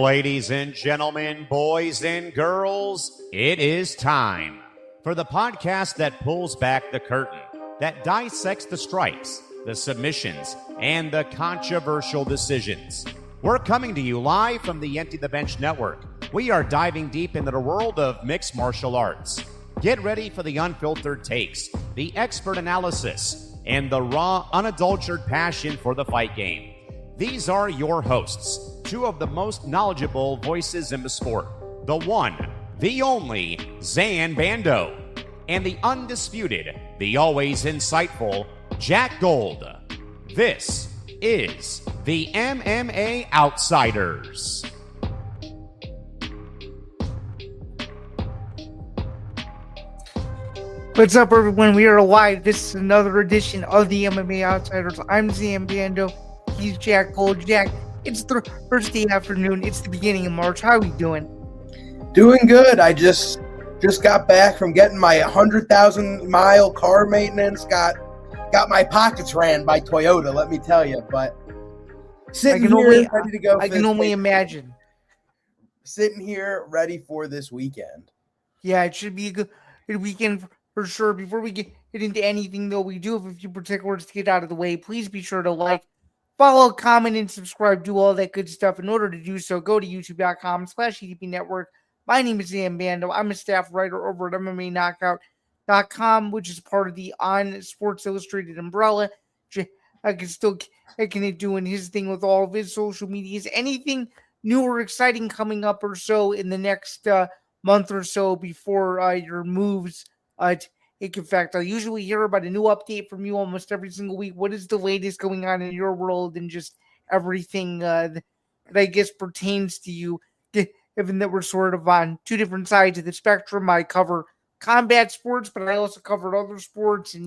Ladies and gentlemen, boys and girls, it is time for the podcast that pulls back the curtain, that dissects the strikes, the submissions, and the controversial decisions. We're coming to you live from the Empty the Bench Network. We are diving deep into the world of mixed martial arts. Get ready for the unfiltered takes, the expert analysis, and the raw, unadulterated passion for the fight game. These are your hosts, two of the most knowledgeable voices in the sport. The one, the only, Zain Bando, and the undisputed, the always insightful, Jack Gold. This is the MMA Outsiders. What's up, everyone? We are live. This is another edition of the MMA Outsiders. I'm Zain Bando. He's Jack Gold. Jack, it's Thursday afternoon. It's the beginning of March. How are we doing? Doing good. I just got back from getting my 100,000-mile car maintenance. Got my pockets ran by Toyota, let me tell you. But sitting here ready to go. I can only imagine. Sitting here ready for this weekend. Yeah, it should be a good weekend for sure. Before we get into anything, though, we do have a few particulars to get out of the way. Please be sure to like, follow, comment, and subscribe. Do all that good stuff. In order to do so, go to youtube.com/EDP Network. My name is Zain Bando. I'm a staff writer over at MMAKnockout.com, which is part of the On Sports Illustrated umbrella. I can doing his thing with all of his social medias. Anything new or exciting coming up or so in the next month or so before your moves take effect? I usually hear about a new update from you almost every single week. What is the latest going on in your world and just everything that I guess pertains to you, given that we're sort of on two different sides of the spectrum? I cover combat sports, but I also covered other sports, and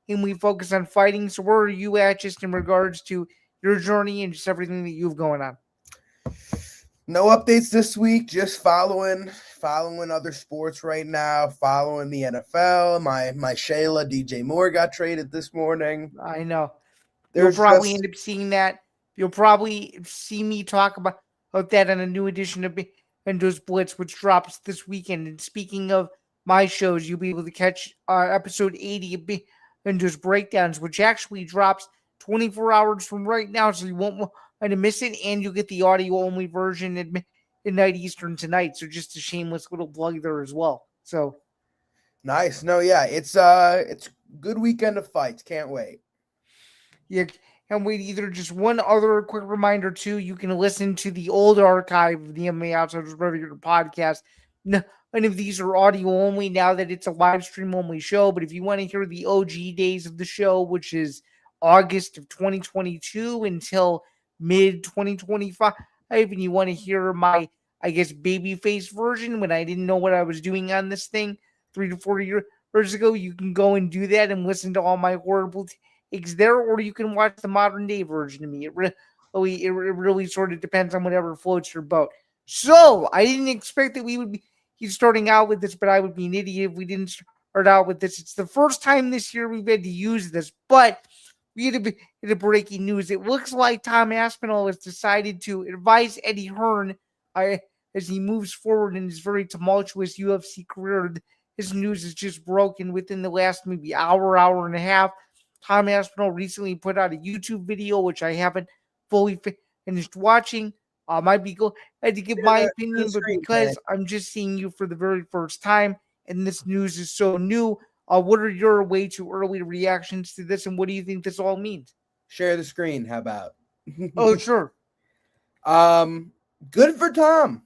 we focus on fighting. So where are you at just in regards to your journey and just everything that you've going on? No updates this week, just following other sports right now, following the NFL. My Shayla DJ Moore got traded this morning. I know. You'll probably end up seeing that. You'll probably see me talk about that on a new edition of Bando's Blitz, which drops this weekend. And speaking of my shows, you'll be able to catch episode 80 of Bando's Breakdowns, which actually drops 24 hours from right now, so you won't want to miss it, and you'll get the audio-only version at midnight Eastern tonight. So just a shameless little plug there as well. So nice. No, yeah, it's good weekend of fights. Can't wait. Yeah, and wait either. Just one other quick reminder too: you can listen to the old archive of the MMA Outsiders regular podcast. None of these are audio only now that it's a live stream only show. But if you want to hear the OG days of the show, which is August of 2022 until mid 2025, and you want to hear my, I guess, babyface version when I didn't know what I was doing on this thing 3 to 4 years ago, you can go and do that and listen to all my horrible takes there, or you can watch the modern day version of me. It really sort of depends on whatever floats your boat. So I didn't expect that we would be starting out with this, but I would be an idiot if we didn't start out with this. It's the first time this year we've had to use this, but we had a bit of breaking news. It looks like Tom Aspinall has decided to advise Eddie Hearn as he moves forward in his very tumultuous UFC career. His news is just broken within the last maybe hour and a half. Tom Aspinall recently put out a YouTube video, which I haven't fully finished watching. Might be good. I had to give my opinion, but because I'm just seeing you for the very first time and this news is so new, what are your way too early reactions to this, and what do you think this all means? Share the screen. How about? Oh, sure. Good for Tom.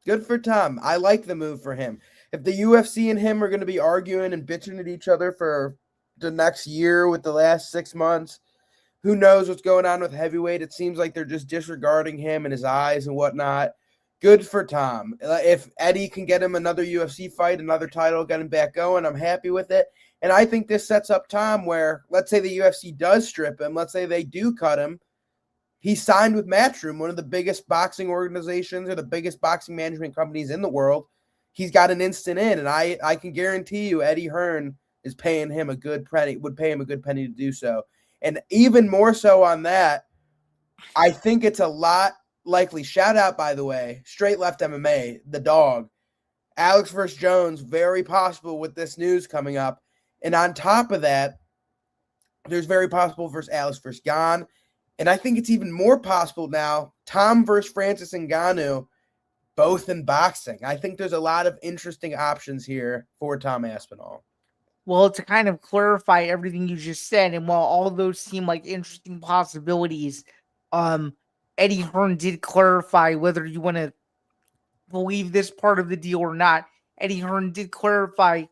Good for Tom. I like the move for him. If the UFC and him are going to be arguing and bitching at each other for the next year with the last 6 months, who knows what's going on with heavyweight? It seems like they're just disregarding him and his eyes and whatnot. Good for Tom. If Eddie can get him another UFC fight, another title, get him back going, I'm happy with it. And I think this sets up Tom where, let's say the UFC does strip him. Let's say they do cut him. He signed with Matchroom, one of the biggest boxing organizations or the biggest boxing management companies in the world. He's got an instant in, and I can guarantee you Eddie Hearn is paying him a good penny, would pay him a good penny to do so. And even more so on that, I think it's a lot likely. Shout out, by the way, Straight Left MMA, the dog. Alex versus Jones, very possible with this news coming up. And on top of that, there's very possible versus Alex versus Gane. And I think it's even more possible now, Tom versus Francis Ngannou, both in boxing. I think there's a lot of interesting options here for Tom Aspinall. Well, to kind of clarify everything you just said, and while all of those seem like interesting possibilities, Eddie Hearn did clarify whether you want to believe this part of the deal or not. Eddie Hearn did clarify,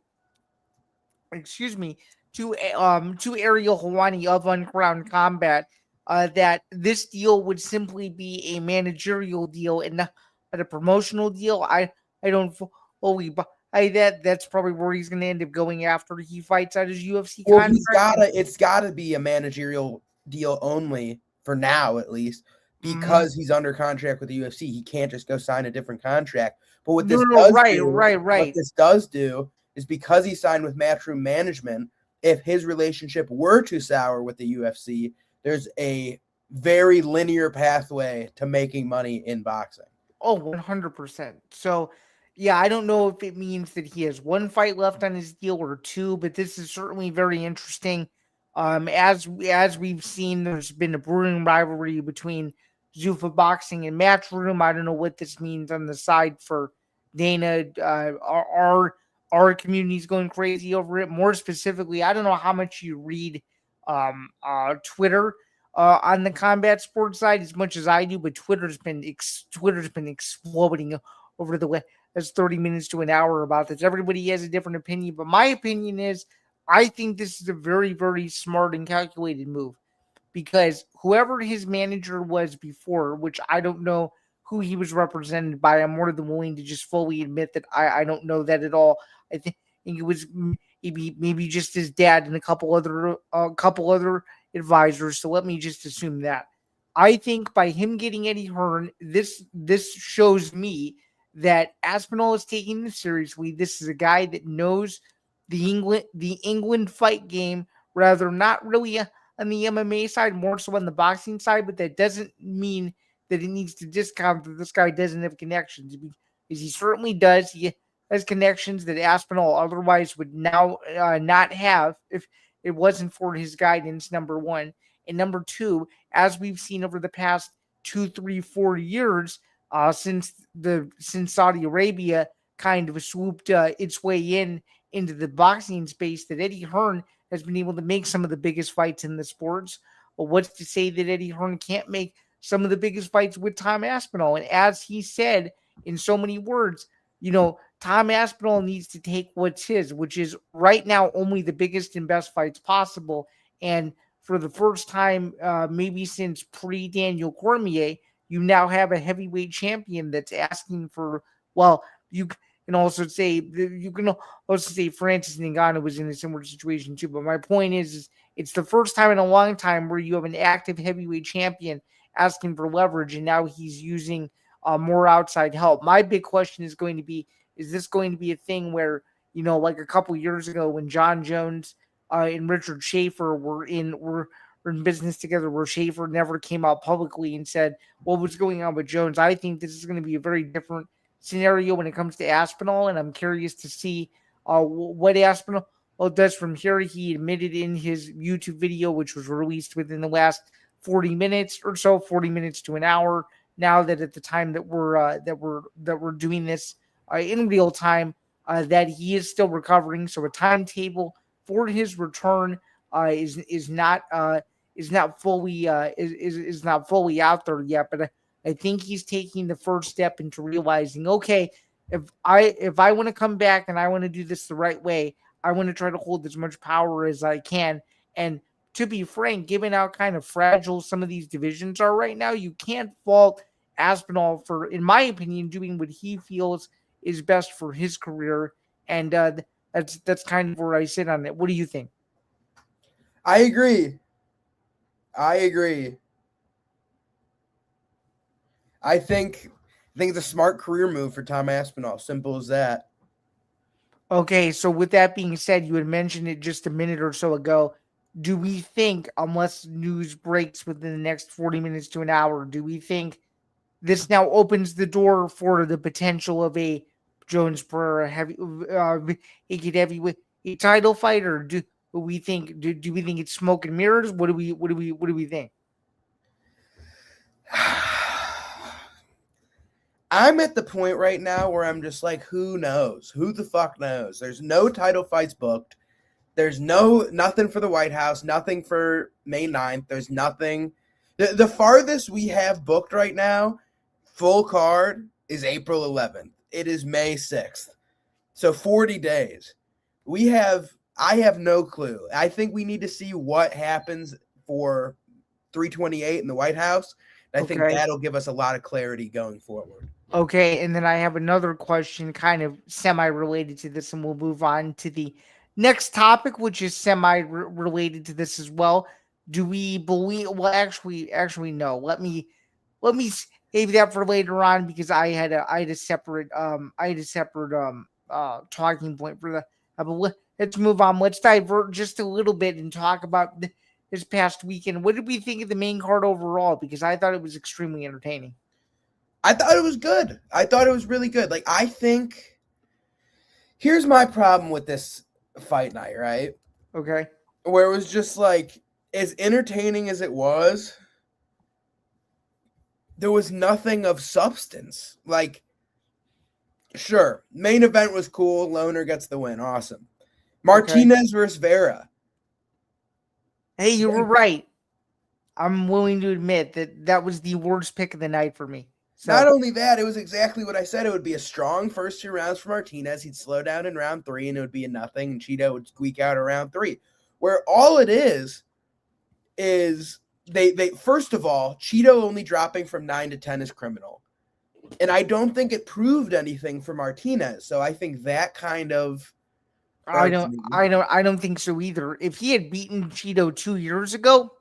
to Ariel Helwani of Uncrowned Combat, that this deal would simply be a managerial deal and not a promotional deal. I don't fully buy that. That's probably where he's going to end up going after he fights out his UFC contract. It's gotta be a managerial deal only for now, at least, because he's under contract with the UFC. He can't just go sign a different contract. But what this does do is, because he signed with Matchroom Management, if his relationship were to sour with the UFC, there's a very linear pathway to making money in boxing. Oh, 100%. So, yeah, I don't know if it means that he has one fight left on his deal or two, but this is certainly very interesting. As we've seen, there's been a brewing rivalry between Zuffa Boxing and Matchroom. I don't know what this means on the side for Dana. Our community's going crazy over it. More specifically, I don't know how much you read Twitter on the combat sports side as much as I do, but Twitter's been exploding over the last 30 minutes to an hour about this. Everybody has a different opinion, but my opinion is I think this is a very, very smart and calculated move, because whoever his manager was before, which I don't know who he was represented by, I'm more than willing to just fully admit that I don't know that at all. I think it was maybe just his dad and a couple other advisors. So let me just assume that. I think by him getting Eddie Hearn, this shows me that Aspinall is taking this seriously. This is a guy that knows the England fight game, rather not really on the MMA side, more so on the boxing side, but that doesn't mean that it needs to discount that this guy doesn't have connections, because he certainly does. He has connections that Aspinall otherwise would now not have if it wasn't for his guidance, number one. And number two, as we've seen over the past 2, 3, 4 years, since Saudi Arabia kind of swooped its way into the boxing space, that Eddie Hearn has been able to make some of the biggest fights in the sports. Well, what's to say that Eddie Hearn can't make some of the biggest fights with Tom Aspinall? And as he said in so many words, Tom Aspinall needs to take what's his, which is right now only the biggest and best fights possible. And for the first time, maybe since pre-Daniel Cormier, you now have a heavyweight champion that's asking for, well, you can also say Francis Ngannou was in a similar situation too. But my point is it's the first time in a long time where you have an active heavyweight champion asking for leverage, and now he's using more outside help. My big question is going to be, is this going to be a thing where, like a couple years ago when John Jones and Richard Schaefer were in business together, where Schaefer never came out publicly and said what was going on with Jones? I think this is going to be a very different scenario when it comes to Aspinall, and I'm curious to see what Aspinall does from here. He admitted in his YouTube video, which was released within the last 40 minutes or so, 40 minutes to an hour, now that at the time that we're doing this in real time, that he is still recovering. So a timetable for his return is not fully out there yet. But I think he's taking the first step into realizing, okay, if I want to come back and I want to do this the right way, I want to try to hold as much power as I can. And to be frank, given how kind of fragile some of these divisions are right now, you can't fault Aspinall for, in my opinion, doing what he feels is best for his career. And that's kind of where I sit on it. What do you think? I agree. I think it's a smart career move for Tom Aspinall. Simple as that. Okay, so with that being said, you had mentioned it just a minute or so ago. Do we think, unless news breaks within the next 40 minutes to an hour, do we think this now opens the door for the potential of a Jones Pereira heavyweight title fight, or do we think it's smoke and mirrors? What do we think? I'm at the point right now where I'm just like, who knows? Who the fuck knows? There's no title fights booked. There's nothing for the White House, nothing for May 9th. There's nothing. The farthest we have booked right now, full card, is April 11th. It is May 6th. So 40 days. I have no clue. I think we need to see what happens for 328 in the White House. I think that'll give us a lot of clarity going forward. Okay, and then I have another question kind of semi-related to this, and we'll move on to the next topic, which is semi-related to this as well. Do we believe? Well, actually, no. Let me save that for later on, because I had a separate talking point for that. But let's move on. Let's divert just a little bit and talk about this past weekend. What did we think of the main card overall? Because I thought it was extremely entertaining. I thought it was good. I thought it was really good. Like, I think here's my problem with this fight night, right? Okay. Where it was just like, as entertaining as it was, there was nothing of substance. Like, sure, main event was cool. Lone'er gets the win. Awesome. Martinez versus Vera. Hey, you were right. I'm willing to admit that was the worst pick of the night for me. So, not only that, it was exactly what I said. It would be a strong first 2 rounds for Martinez. He'd slow down in round 3, and it would be a nothing, and Chito would squeak out around 3. Where all it is they first of all, Chito only dropping from 9 to 10 is criminal. And I don't think it proved anything for Martinez. So I think that kind of I don't think so either. If he had beaten Chito 2 years ago,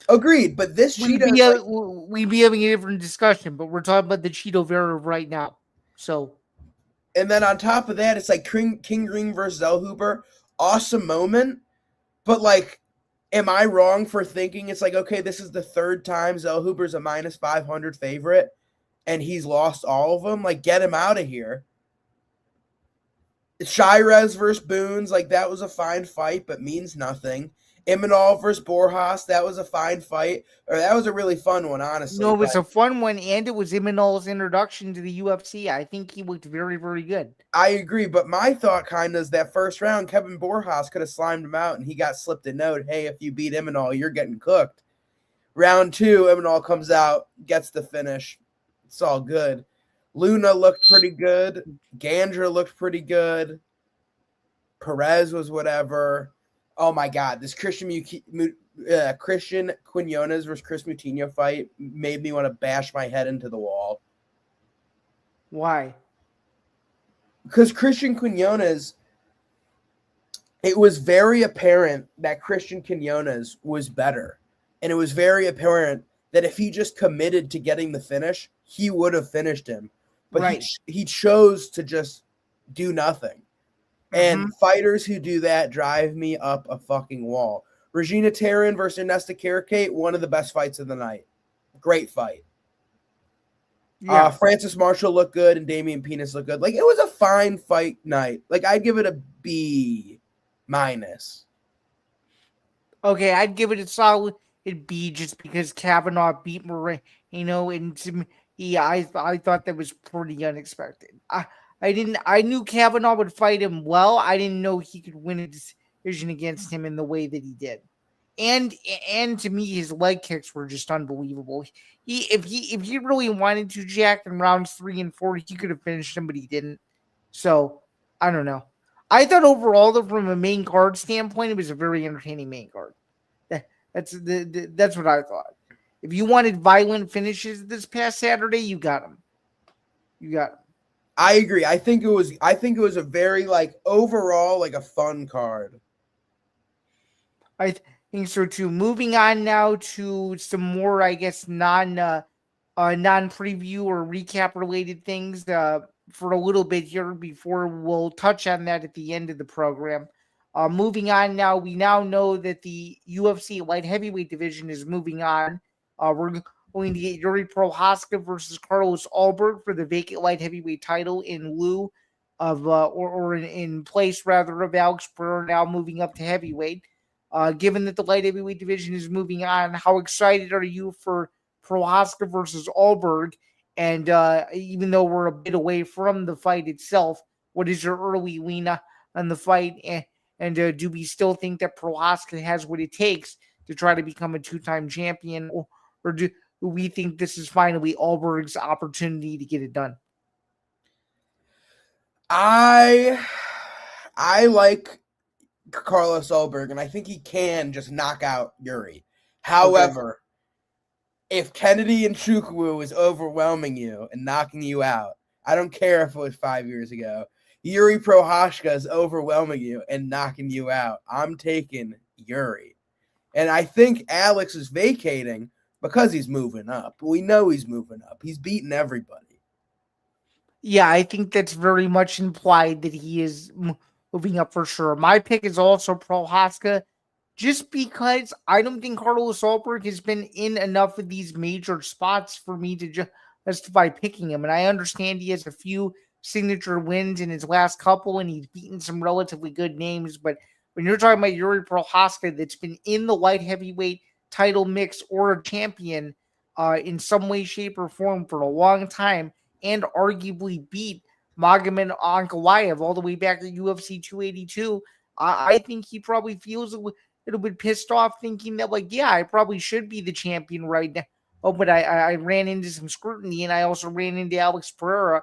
agreed. But this Chito, we'd be having a different discussion. But we're talking about the Chito Vera right now. So, and then on top of that, it's like King Green versus Zellhuber. Awesome moment. But like, am I wrong for thinking it's like, okay, this is the 3rd time Zellhuber's a minus 500 favorite, and he's lost all of them? Like, get him out of here. Shirez versus Boons, like, that was a fine fight, but means nothing. Imanol versus Borjas, that was a fine fight. Or that was a really fun one, honestly. No, it was a fun one, and it was Imanol's introduction to the UFC. I think he looked very, very good. I agree, but my thought kind of is that first round, Kevin Borjas could have slimed him out, and he got slipped a note, hey, if you beat Imanol, you're getting cooked. Round 2, Imanol comes out, gets the finish. It's all good. Luna looked pretty good. Gandra looked pretty good. Perez was whatever. Oh my God, this Christian Quinones versus Chris Moutinho fight made me want to bash my head into the wall. Why? Because Christian Quinones, it was very apparent that Christian Quinones was better. And it was very apparent that if he just committed to getting the finish, he would have finished him. But he chose to just do nothing. And fighters who do that drive me up a fucking wall. Regina Taryn versus Ernesta Kirikate, one of the best fights of the night. Great fight. Yeah. Francis Marshall looked good and Damian Penis looked good. Like, it was a fine fight night. Like, I'd give it a B-. Okay, I'd give it a solid B just because Kavanagh beat Moreno, and to me, I thought that was pretty unexpected. I knew Kavanagh would fight him well. I didn't know he could win a decision against him in the way that he did. And to me, his leg kicks were just unbelievable. If he really wanted to, Jack, in rounds 3 and 4, he could have finished him, but he didn't. So I don't know. I thought overall, though, from a main card standpoint, it was a very entertaining main card. That's what I thought. If you wanted violent finishes this past Saturday, you got them. I agree. I think it was a very, like, overall, like, a fun card. I think so too. Moving on now to some more, I guess, non-preview or recap related things for a little bit here before we'll touch on that at the end of the program. Moving on now, we now know that the UFC Light Heavyweight division is moving on. We're going to get Jiri Prochazka versus Carlos Ulberg for the vacant light heavyweight title in lieu of, or in place rather of Alex Pereira now moving up to heavyweight. Given that the light heavyweight division is moving on, how excited are you for Prochazka versus Ulberg? And even though we're a bit away from the fight itself, what is your early lean on the fight? And do we still think that Prochazka has what it takes to try to become a two-time champion? Or do we think this is finally Ulberg's opportunity to get it done? I like Carlos Ulberg, and I think he can just knock out Jiri. However, if Kennedy and Chukwu is overwhelming you and knocking you out, I don't care if it was 5 years ago, Jiri Prochazka is overwhelming you and knocking you out, I'm taking Jiri. And I think Alex is vacating because he's moving up. We know he's moving up. He's beaten everybody. Yeah, I think that's very much implied that he is moving up for sure. My pick is also Prochazka, just because I don't think Carlos Ulberg has been in enough of these major spots for me to justify picking him. And I understand he has a few signature wins in his last couple, and he's beaten some relatively good names. But when you're talking about Jiri Prochazka, that's been in the light heavyweight title mix or a champion in some way, shape, or form for a long time, and arguably beat Magomed Ankalaev all the way back to UFC 282, I think he probably feels a little bit pissed off, thinking that, like, yeah, I probably should be the champion right now. Oh, but I ran into some scrutiny, and I also ran into Alex Pereira.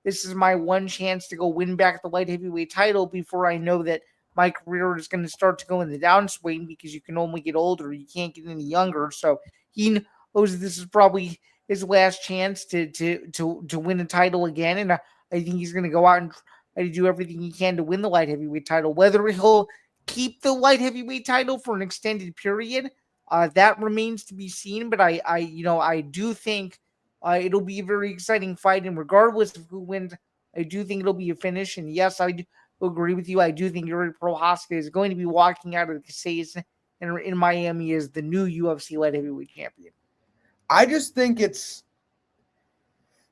This is my one chance to go win back the light heavyweight title before I know that my career is going to start to go in the downswing, because you can only get older. You can't get any younger. So he knows this is probably his last chance to win a title again. And I think he's going to go out and try to do everything he can to win the light heavyweight title. Whether he'll keep the light heavyweight title for an extended period, that remains to be seen. But I do think it'll be a very exciting fight. And regardless of who wins, I do think it'll be a finish. And yes, I do agree with you. I do think Jiri Prochazka is going to be walking out of the case in Miami as the new UFC light heavyweight champion. I just think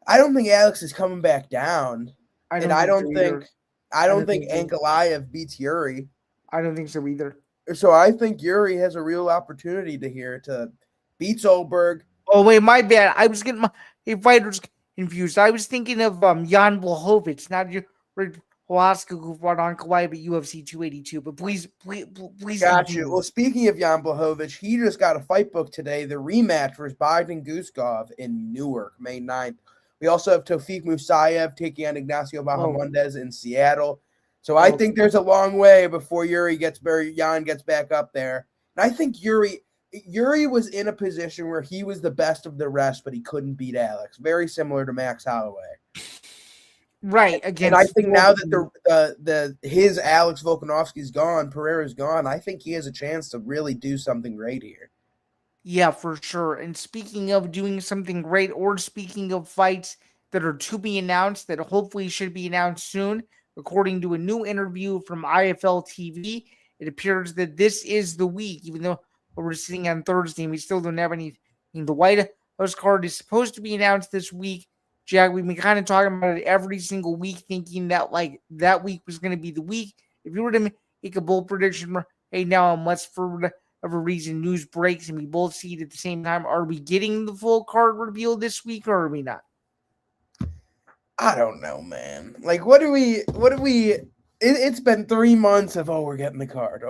I don't think Alex is coming back down. I don't think Ankalaev beats Jiri. I don't think so either. So I think Jiri has a real opportunity to beat Ulberg. Oh wait, my bad. I was getting my fighters confused. I was thinking of Jan Blachowicz, not Jiri Prochazka, who fought Ankalaev at UFC 282. But please. Got you. Well, speaking of Jan Blachowicz, he just got a fight book today. The rematch was Bogdan Guskov in Newark, May 9th. We also have Tofik Musayev taking on Ignacio Bahamondes in Seattle. So I think there's a long way before Jan gets back up there. And I think Jiri was in a position where he was the best of the rest, but he couldn't beat Alex. Very similar to Max Holloway. Right. And I think now that his Alex Volkanovski's gone, Pereira's gone, I think he has a chance to really do something great here. Yeah, for sure. And speaking of doing something great, or speaking of fights that are to be announced, that hopefully should be announced soon, according to a new interview from IFL TV, it appears that this is the week, even though we're sitting on Thursday and we still don't have anything. The White House card is supposed to be announced this week. Jack, we've been kind of talking about it every single week, thinking that like that week was going to be the week. If you were to make a bold prediction right now, unless for whatever reason news breaks and we both see it at the same time, are we getting the full card reveal this week, or are we not? I don't know, man. Like, what do we? It's been 3 months of, we're getting the card.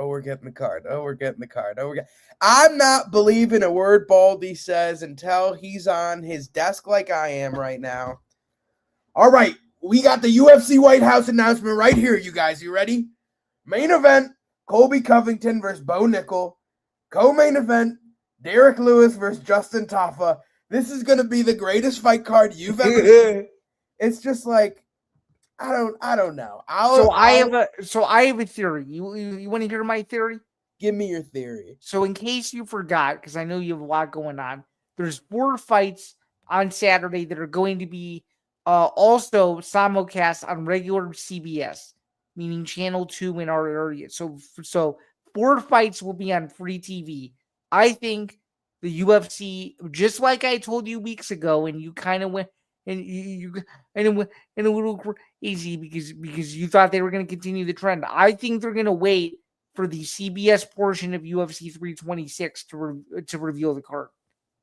I'm not believing a word Baldy says until he's on his desk like I am right now. All right, we got the UFC White House announcement right here, you guys. You ready? Main event, Colby Covington versus Bo Nickel. Co-main event, Derek Lewis versus Justin Tafa. This is going to be the greatest fight card you've ever seen. It's just like, I don't know. I have a theory. You want to hear my theory? Give me your theory. So in case you forgot, because I know you have a lot going on, there's 4 fights on Saturday that are going to be also simulcast on regular CBS, meaning Channel 2 in our area. So 4 fights will be on free TV. I think the UFC, just like I told you weeks ago, and you kind of went and you and it went and a little crazy because you thought they were going to continue the trend. I think they're going to wait for the CBS portion of UFC 326 to reveal the card.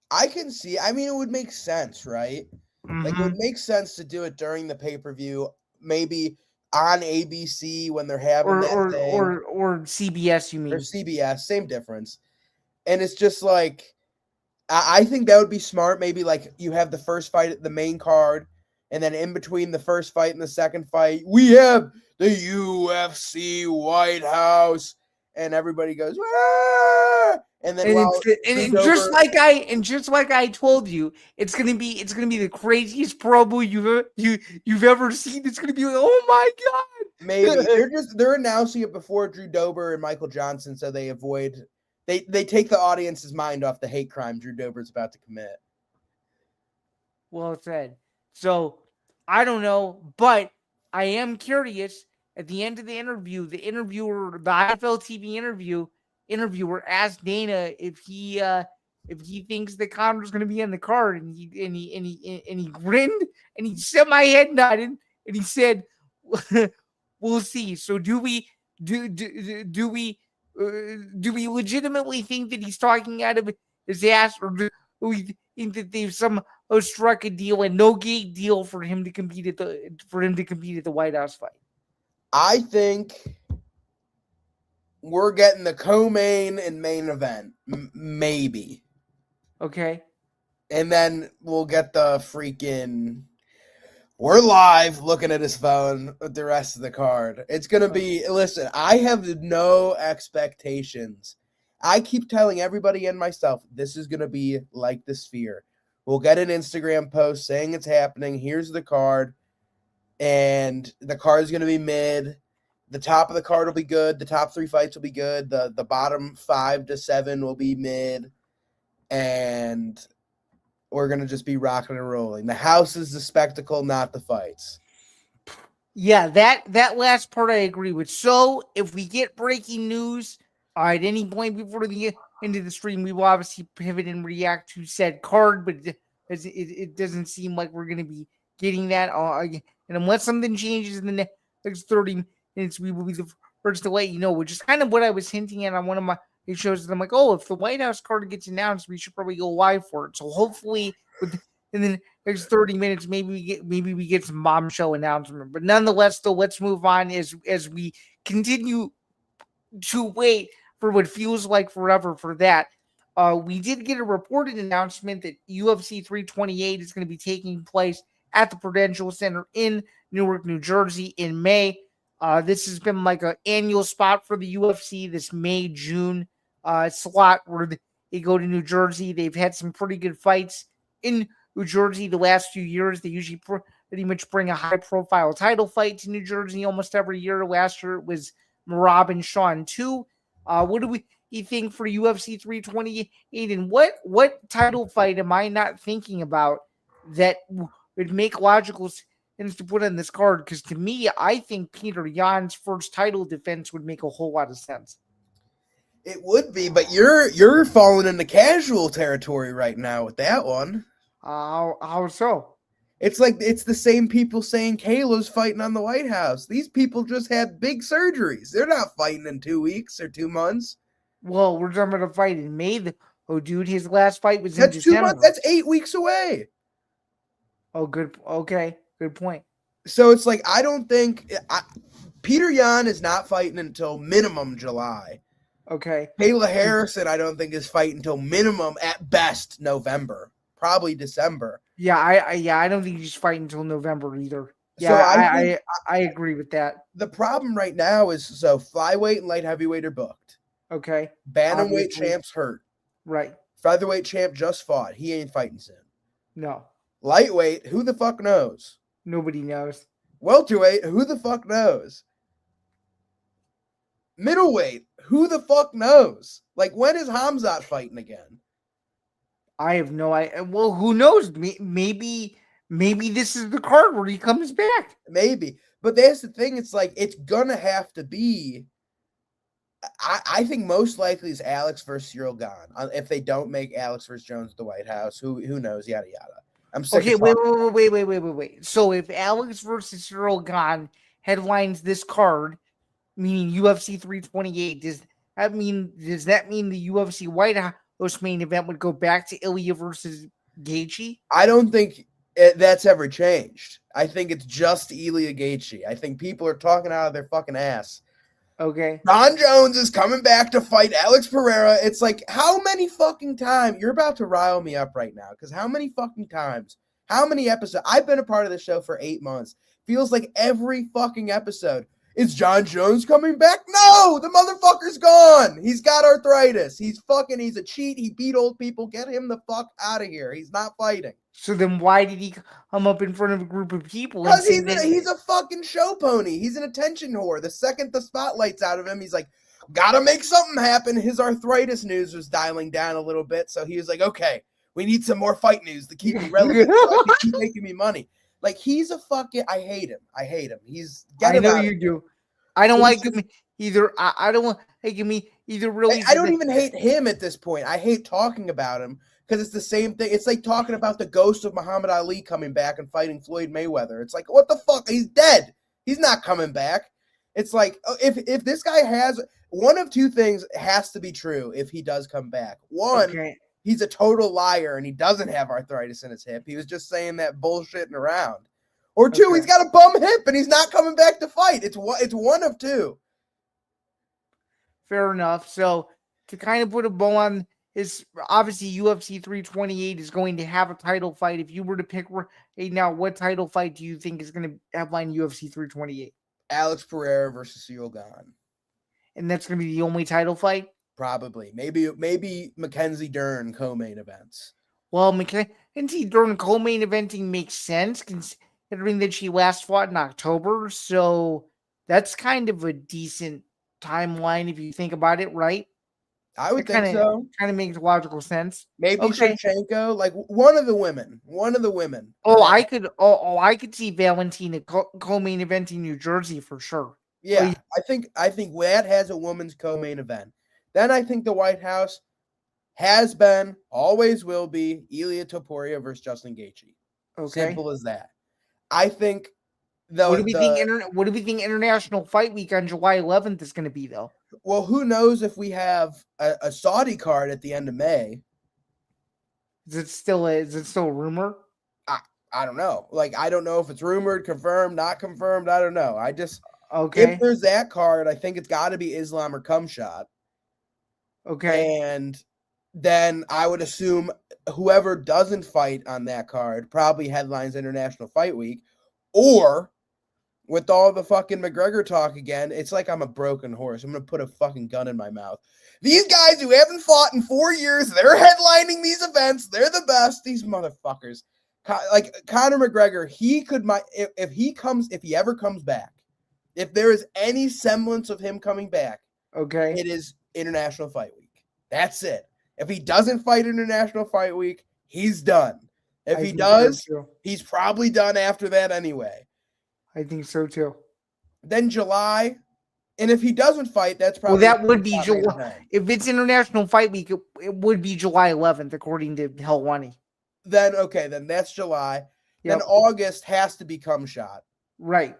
I can see. I mean, it would make sense, right? Like, it would make sense to do it during the pay-per-view, maybe on ABC when they're having that thing. Or CBS, you mean? Or CBS, same difference. And it's just like, I think that would be smart. Maybe like you have the first fight at the main card, and then in between the first fight and the second fight, we have the UFC White House, and everybody goes, ah! And then just like I told you, it's gonna be the craziest promo you've ever seen. It's gonna be like, oh my god. Maybe they're announcing it before Drew Dober and Michael Johnson, so they avoid they take the audience's mind off the hate crime Drew Dober's about to commit. Well said. So I don't know, but I am curious. At the end of the interview, the interviewer, the IFL TV interviewer asked Dana if he thinks that Conor's going to be on the card, and he grinned and he semi-head nodded and he said, "We'll see." So do we legitimately think that he's talking out of his ass, or do we think that they've somehow struck a deal, a no-gate deal for him to compete at the White House fight? I think we're getting the co-main and main event, maybe. Okay. And then we'll get the freaking... We're live looking at his phone with the rest of the card. It's going to be... Listen, I have no expectations. I keep telling everybody and myself, this is going to be like the Sphere. We'll get an Instagram post saying it's happening. Here's the card. And the card is going to be mid. The top of the card will be good. The top 3 fights will be good. The bottom 5 to 7 will be mid. And we're going to just be rocking and rolling. The house is the spectacle, not the fights. Yeah, that last part I agree with. So if we get breaking news at any point before the end of the stream, we will obviously pivot and react to said card, but it doesn't seem like we're going to be getting that. And unless something changes in the next 30 minutes, we will be the first to let you know, which is kind of what I was hinting at on one of my shows. That I'm like, oh, if the White House card gets announced, we should probably go live for it. So hopefully, in the next 30 minutes, maybe we get some bombshell announcement. But nonetheless, though, let's move on as we continue to wait for what feels like forever for that. We did get a reported announcement that UFC 328 is going to be taking place at the Prudential Center in Newark, New Jersey in May. This has been like an annual spot for the UFC, this May-June slot where they go to New Jersey. They've had some pretty good fights in New Jersey the last few years. They usually pretty much bring a high-profile title fight to New Jersey almost every year. Last year it was Merab and Sean 2. What do you think for UFC 328? And what title fight am I not thinking about that would make logical sense to put on this card? Because to me, I think Peter Yan's first title defense would make a whole lot of sense. It would be, but you're falling into casual territory right now with that one. How so? It's like it's the same people saying Kayla's fighting on the White House. These people just had big surgeries. They're not fighting in 2 weeks or 2 months. Well, we're talking about a fight in May. Oh, dude, his last fight was in December. 2 months. That's 8 weeks away. Oh, good. Okay, good point. So it's like I don't think Peter Yan is not fighting until minimum July. Okay. Kayla Harrison, I don't think is fighting until minimum at best November, probably December. Yeah, I don't think he's fighting until November either. Yeah, so I agree with that. The problem right now is flyweight and light heavyweight are booked. Okay. Bantamweight champ's hurt. Right. Featherweight champ just fought. He ain't fighting soon. No. Lightweight, who the fuck knows? Nobody knows. Welterweight, who the fuck knows? Middleweight, who the fuck knows? Like, when is Hamzat fighting again? I have no idea. Well, who knows? Maybe this is the card where he comes back. Maybe. But that's the thing. It's like, it's going to have to be I think most likely is Alex versus Ciryl Gane. If they don't make Alex versus Jones at the White House, who knows? Yada yada. I'm sick. Okay, wait. So if Alex versus Ciryl Gane headlines this card, meaning UFC 328, does that mean the UFC White House main event would go back to Ilya versus Gaethje? I don't think that's ever changed. I think it's just Ilya Gaethje. I think people are talking out of their fucking ass. Okay. Jon Jones is coming back to fight Alex Pereira. It's like, how many fucking times? You're about to rile me up right now, because how many fucking times, how many episodes? I've been a part of the show for 8 months. Feels like every fucking episode. Is Jon Jones coming back? No, the motherfucker's gone. He's got arthritis. He's a cheat. He beat old people. Get him the fuck out of here. He's not fighting. So then why did he come up in front of a group of people? Because he's a fucking show pony. He's an attention whore. The second the spotlight's out of him, he's like, gotta make something happen. His arthritis news was dialing down a little bit, so he was like, okay, we need some more fight news to keep me relevant. So I can keep making me money. Like, he's a fucking, I hate him. I know you do. I don't like him either. I don't like him either. Really, I don't even hate him at this point. I hate talking about him. Because it's the same thing. It's like talking about the ghost of Muhammad Ali coming back and fighting Floyd Mayweather. It's like, what the fuck? He's dead. He's not coming back. It's like, if this guy has one of two things has to be true if he does come back. One, he's a total liar and he doesn't have arthritis in his hip. He was just saying that bullshitting around. Or two, he's got a bum hip and he's not coming back to fight. It's one of two. Fair enough. So to kind of put a bow on is obviously UFC 328 is going to have a title fight. If you were to pick right now, what title fight do you think is going to headline UFC 328? Alex Pereira versus Ciryl Gane. And that's going to be the only title fight? Probably. Maybe Mackenzie Dern co-main events. Well, Mackenzie Dern co-main eventing makes sense considering that she last fought in October. So that's kind of a decent timeline if you think about it, right? I would think so. Kind of makes logical sense. Maybe Shevchenko, like one of the women. Oh, I could see Valentina co-main event in New Jersey for sure. Yeah, I think that has a women's co-main event. Then I think the White House has been, always will be, Ilia Topuria versus Justin Gaethje. Okay, simple as that. I think. What do we think International Fight Week on July 11th is going to be, though? Well, who knows if we have a Saudi card at the end of May? Is it still a rumor? I don't know. Like, I don't know if it's rumored, confirmed, not confirmed. I don't know. If there's that card, I think it's got to be Islam or Cumshot. Okay. And then I would assume whoever doesn't fight on that card probably headlines International Fight Week, or with all the fucking McGregor talk again, it's like I'm a broken horse. I'm going to put a fucking gun in my mouth. These guys who haven't fought in 4 years, they're headlining these events. They're the best. These motherfuckers. Like Conor McGregor, if he ever comes back, if there is any semblance of him coming back, it is International Fight Week. That's it. If he doesn't fight International Fight Week, he's done. If he does, he's probably done after that anyway. I think so too. Then July, and if he doesn't fight, that's probably that would be July. If it's International Fight Week, it would be July 11th, according to Helwani. Then that's July. Yep. Then August has to be Cumshot, right?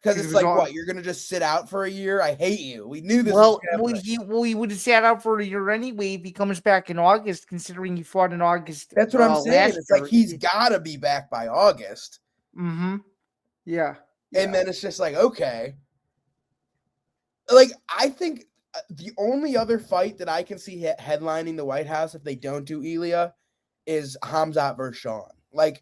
Because it's like, what, you're gonna just sit out for a year? I hate you. We knew this. Was he would have sat out for a year anyway if he comes back in August, considering he fought in August. That's what I'm saying. It's like he's got to be back by August. Mm-hmm. Yeah. And then it's just like, okay. Like, I think the only other fight that I can see headlining the White House if they don't do Ilia is Khamzat versus Sean. Like,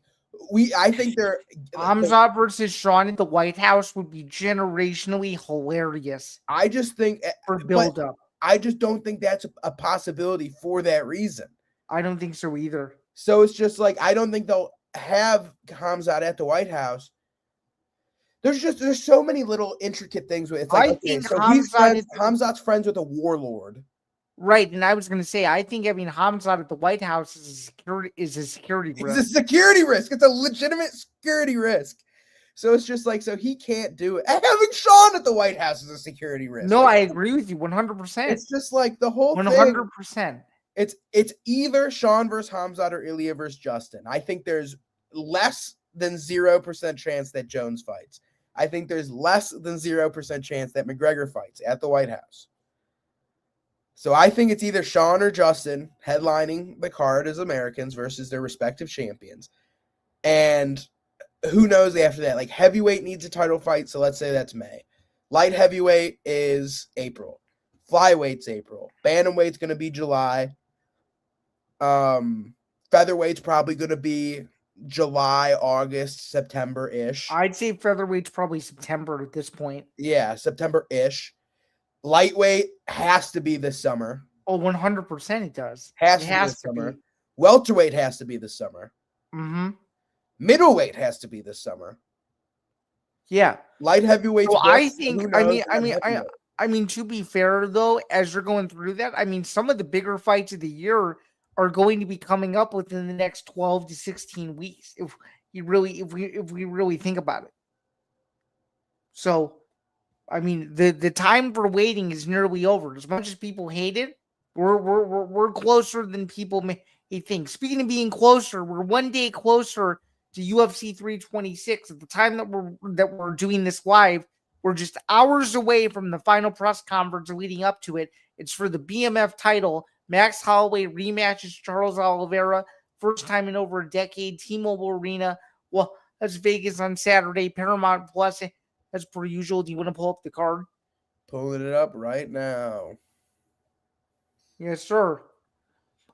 I think they're Khamzat versus Sean at the White House would be generationally hilarious. I just think for build up. I just don't think that's a possibility for that reason. I don't think so either. So it's just like, I don't think they'll have Khamzat at the White House. There's so many little intricate things with it. It's like, so Khamzat's friends with a warlord. Right, and I was going to say, I think having Khamzat at the White House is a security risk. It's a security risk. It's a legitimate security risk. So it's just like, so he can't do it. And having Sean at the White House is a security risk. No, I agree with you 100%. It's just like the whole 100%. It's either Sean versus Hamzat or Ilya versus Justin. I think there's less than 0% chance that Jones fights. I think there's less than 0% chance that McGregor fights at the White House. So I think it's either Sean or Justin headlining the card as Americans versus their respective champions. And who knows after that? Like, heavyweight needs a title fight, so let's say that's May. Light heavyweight is April. Flyweight's April. Bantamweight's going to be July. Featherweight's probably going to be July, August, September-ish. I'd say featherweight's probably September at this point. Yeah, September-ish. Lightweight has to be this summer. Oh, 100% it does. Has to be this summer. Welterweight has to be this summer. Mm-hmm. Middleweight has to be this summer. Yeah. Light heavyweight. So I think, I mean, to be fair though, as you're going through that, I mean, some of the bigger fights of the year are going to be coming up within the next 12 to 16 weeks. If we really think about it. So, I mean, the time for waiting is nearly over. As much as people hate it, we're closer than people may think. Speaking of being closer, we're one day closer to UFC 326. At the time that we're doing this live, we're just hours away from the final press conference leading up to it. It's for the BMF title. Max Holloway rematches Charles Oliveira. First time in over a decade. T-Mobile Arena. Well, that's Vegas on Saturday. Paramount Plus, as per usual. Do you want to pull up the card? Pulling it up right now. Yes, sir.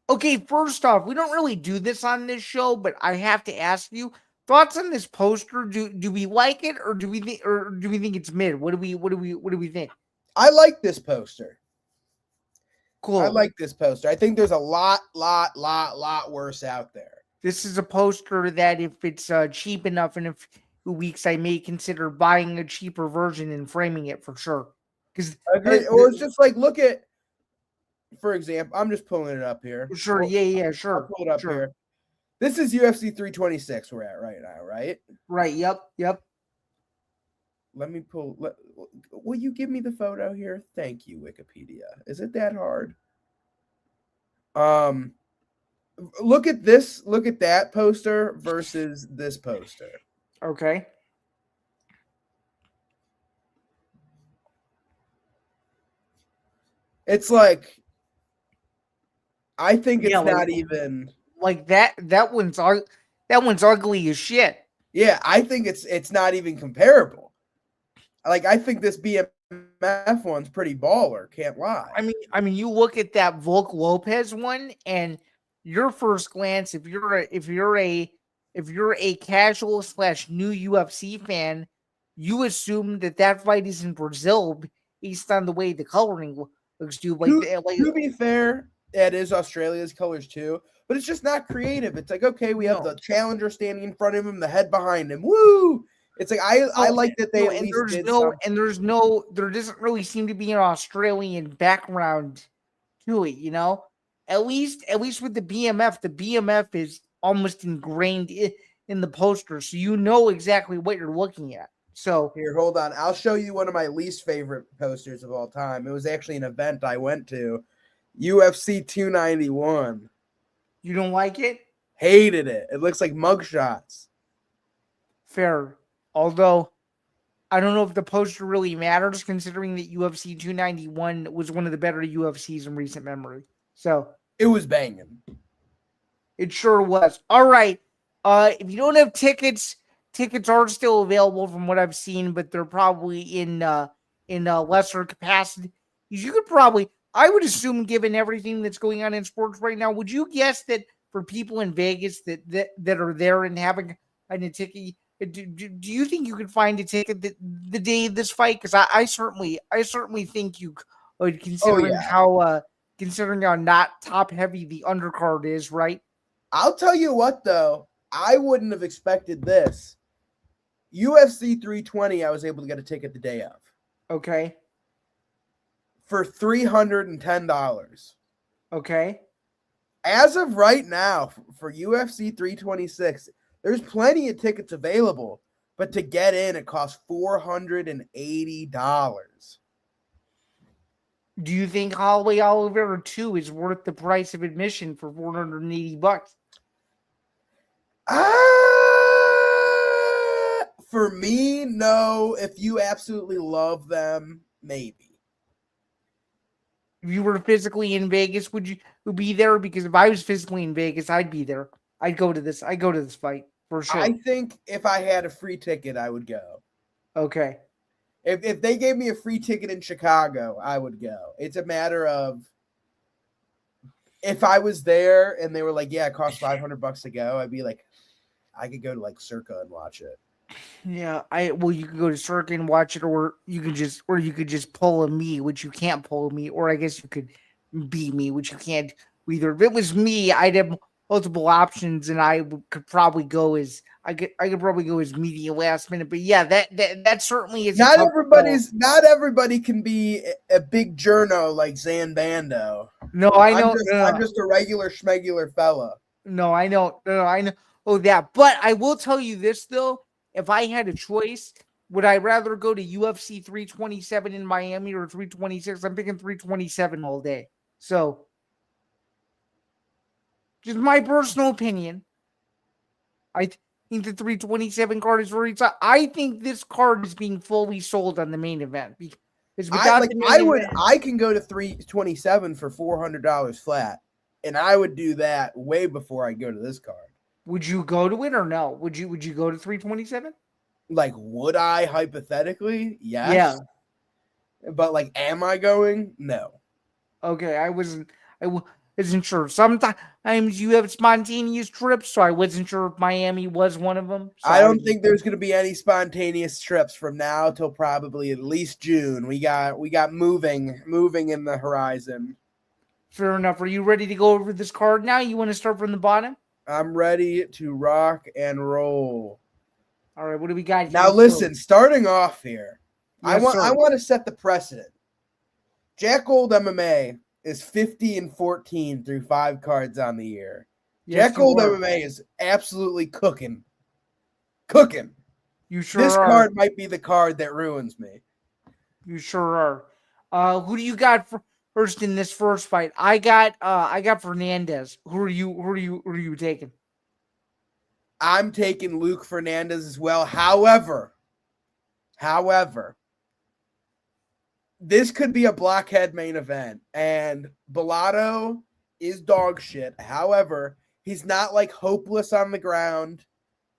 Okay, first off, we don't really do this on this show, but I have to ask you thoughts on this poster. Do we like it, or do we think it's mid? What do we think? I like this poster. Cool. I like this poster. I think there's a lot worse out there. This is a poster that if it's cheap enough in a few weeks, I may consider buying a cheaper version and framing it for sure. Because it's just like, look at, for example, I'm just pulling it up here. Sure, yeah, sure. I'll pull it up here. This is UFC 326 we're at right now, right? Right, yep. Let me pull. Will you give me the photo here? Thank you, Wikipedia. Is it that hard? Look at this. Look at that poster versus this poster. Okay. It's like, I think it's not even like that. That one's ugly as shit. Yeah, I think it's not even comparable. Like, I think this BMF one's pretty baller. Can't lie. I mean, you look at that Volk Lopez one, and your first glance, if you're a casual / new UFC fan, you assume that fight is in Brazil based on the way the coloring looks. To be fair, it is Australia's colors too, but it's just not creative. It's like, okay, we have the challenger standing in front of him, the head behind him. Woo! It's like I like that they at least did something. There doesn't really seem to be an Australian background to it, you know. At least with the BMF is almost ingrained in the poster, so you know exactly what you're looking at. So here, hold on. I'll show you one of my least favorite posters of all time. It was actually an event I went to, UFC 291. You don't like it? Hated it. It looks like mugshots. Fair. Although, I don't know if the poster really matters, considering that UFC 291 was one of the better UFCs in recent memory. So it was banging. It sure was. All right. If you don't have tickets are still available from what I've seen, but they're probably in lesser capacity. You could probably, I would assume, given everything that's going on in sports right now, would you guess that for people in Vegas that are there and having a ticket, do you think you could find a ticket the day of this fight? Because I certainly think you could, considering how not top heavy the undercard is, right? I'll tell you what though, I wouldn't have expected this. UFC 320, I was able to get a ticket the day of. Okay. For $310. Okay. As of right now, for UFC 326, there's plenty of tickets available, But to get in, it costs $480. Do you think Holloway Oliveira 2 is worth the price of admission for $480? For me, no. If you absolutely love them, maybe. If you were physically in Vegas, would you be there? Because if I was physically in Vegas, I'd be there. I'd go to this fight for sure. I think if I had a free ticket, I would go. Okay. If they gave me a free ticket in Chicago, I would go. It's a matter of if I was there and they were like, yeah, it costs $500 to go, I'd be like, I could go to like Circa and watch it. Yeah, you could go to Circa and watch it, or you could just pull a me, which you can't pull a me, or I guess you could be me, which you can't either. If it was me, I'd have multiple options, and I could probably go as media last minute. But yeah, that certainly is. Not everybody can be a big journo like Zain Bando. No, I know. I'm just a regular schmegular fella. No, I know. No, I know. Oh, that. But I will tell you this though: if I had a choice, would I rather go to UFC 327 in Miami or 326? I'm picking 327 all day. So, just my personal opinion. I think the 327 card is very tough. I think this card is being fully sold on the main event. I can go to 327 for $400 flat, and I would do that way before I go to this card. Would you go to it or no? Would you go to 327? Like, would I hypothetically? Yes. Yeah. But like, am I going? No. Okay, I wasn't sure. Sometimes you have spontaneous trips, so I wasn't sure if Miami was one of them. So I don't think there's going to be any spontaneous trips from now till probably at least June. We got moving in the horizon. Fair enough. Are you ready to go over this card now? You want to start from the bottom? I'm ready to rock and roll. All right, what do we got here? Now listen, starting off here, Yes, I want to set the precedent. Jack Gold MMA is 50-14 through 5 cards on the year. Yes, Jack Gold MMA is absolutely cooking. You sure This are. card might be the card that ruins me. You sure are. Who do you got first in this first fight? I got Fernandez. Who are you taking? I'm taking Luke Fernandez as well. However, this could be a blockhead main event, and Bellato is dog shit. However, he's not like hopeless on the ground.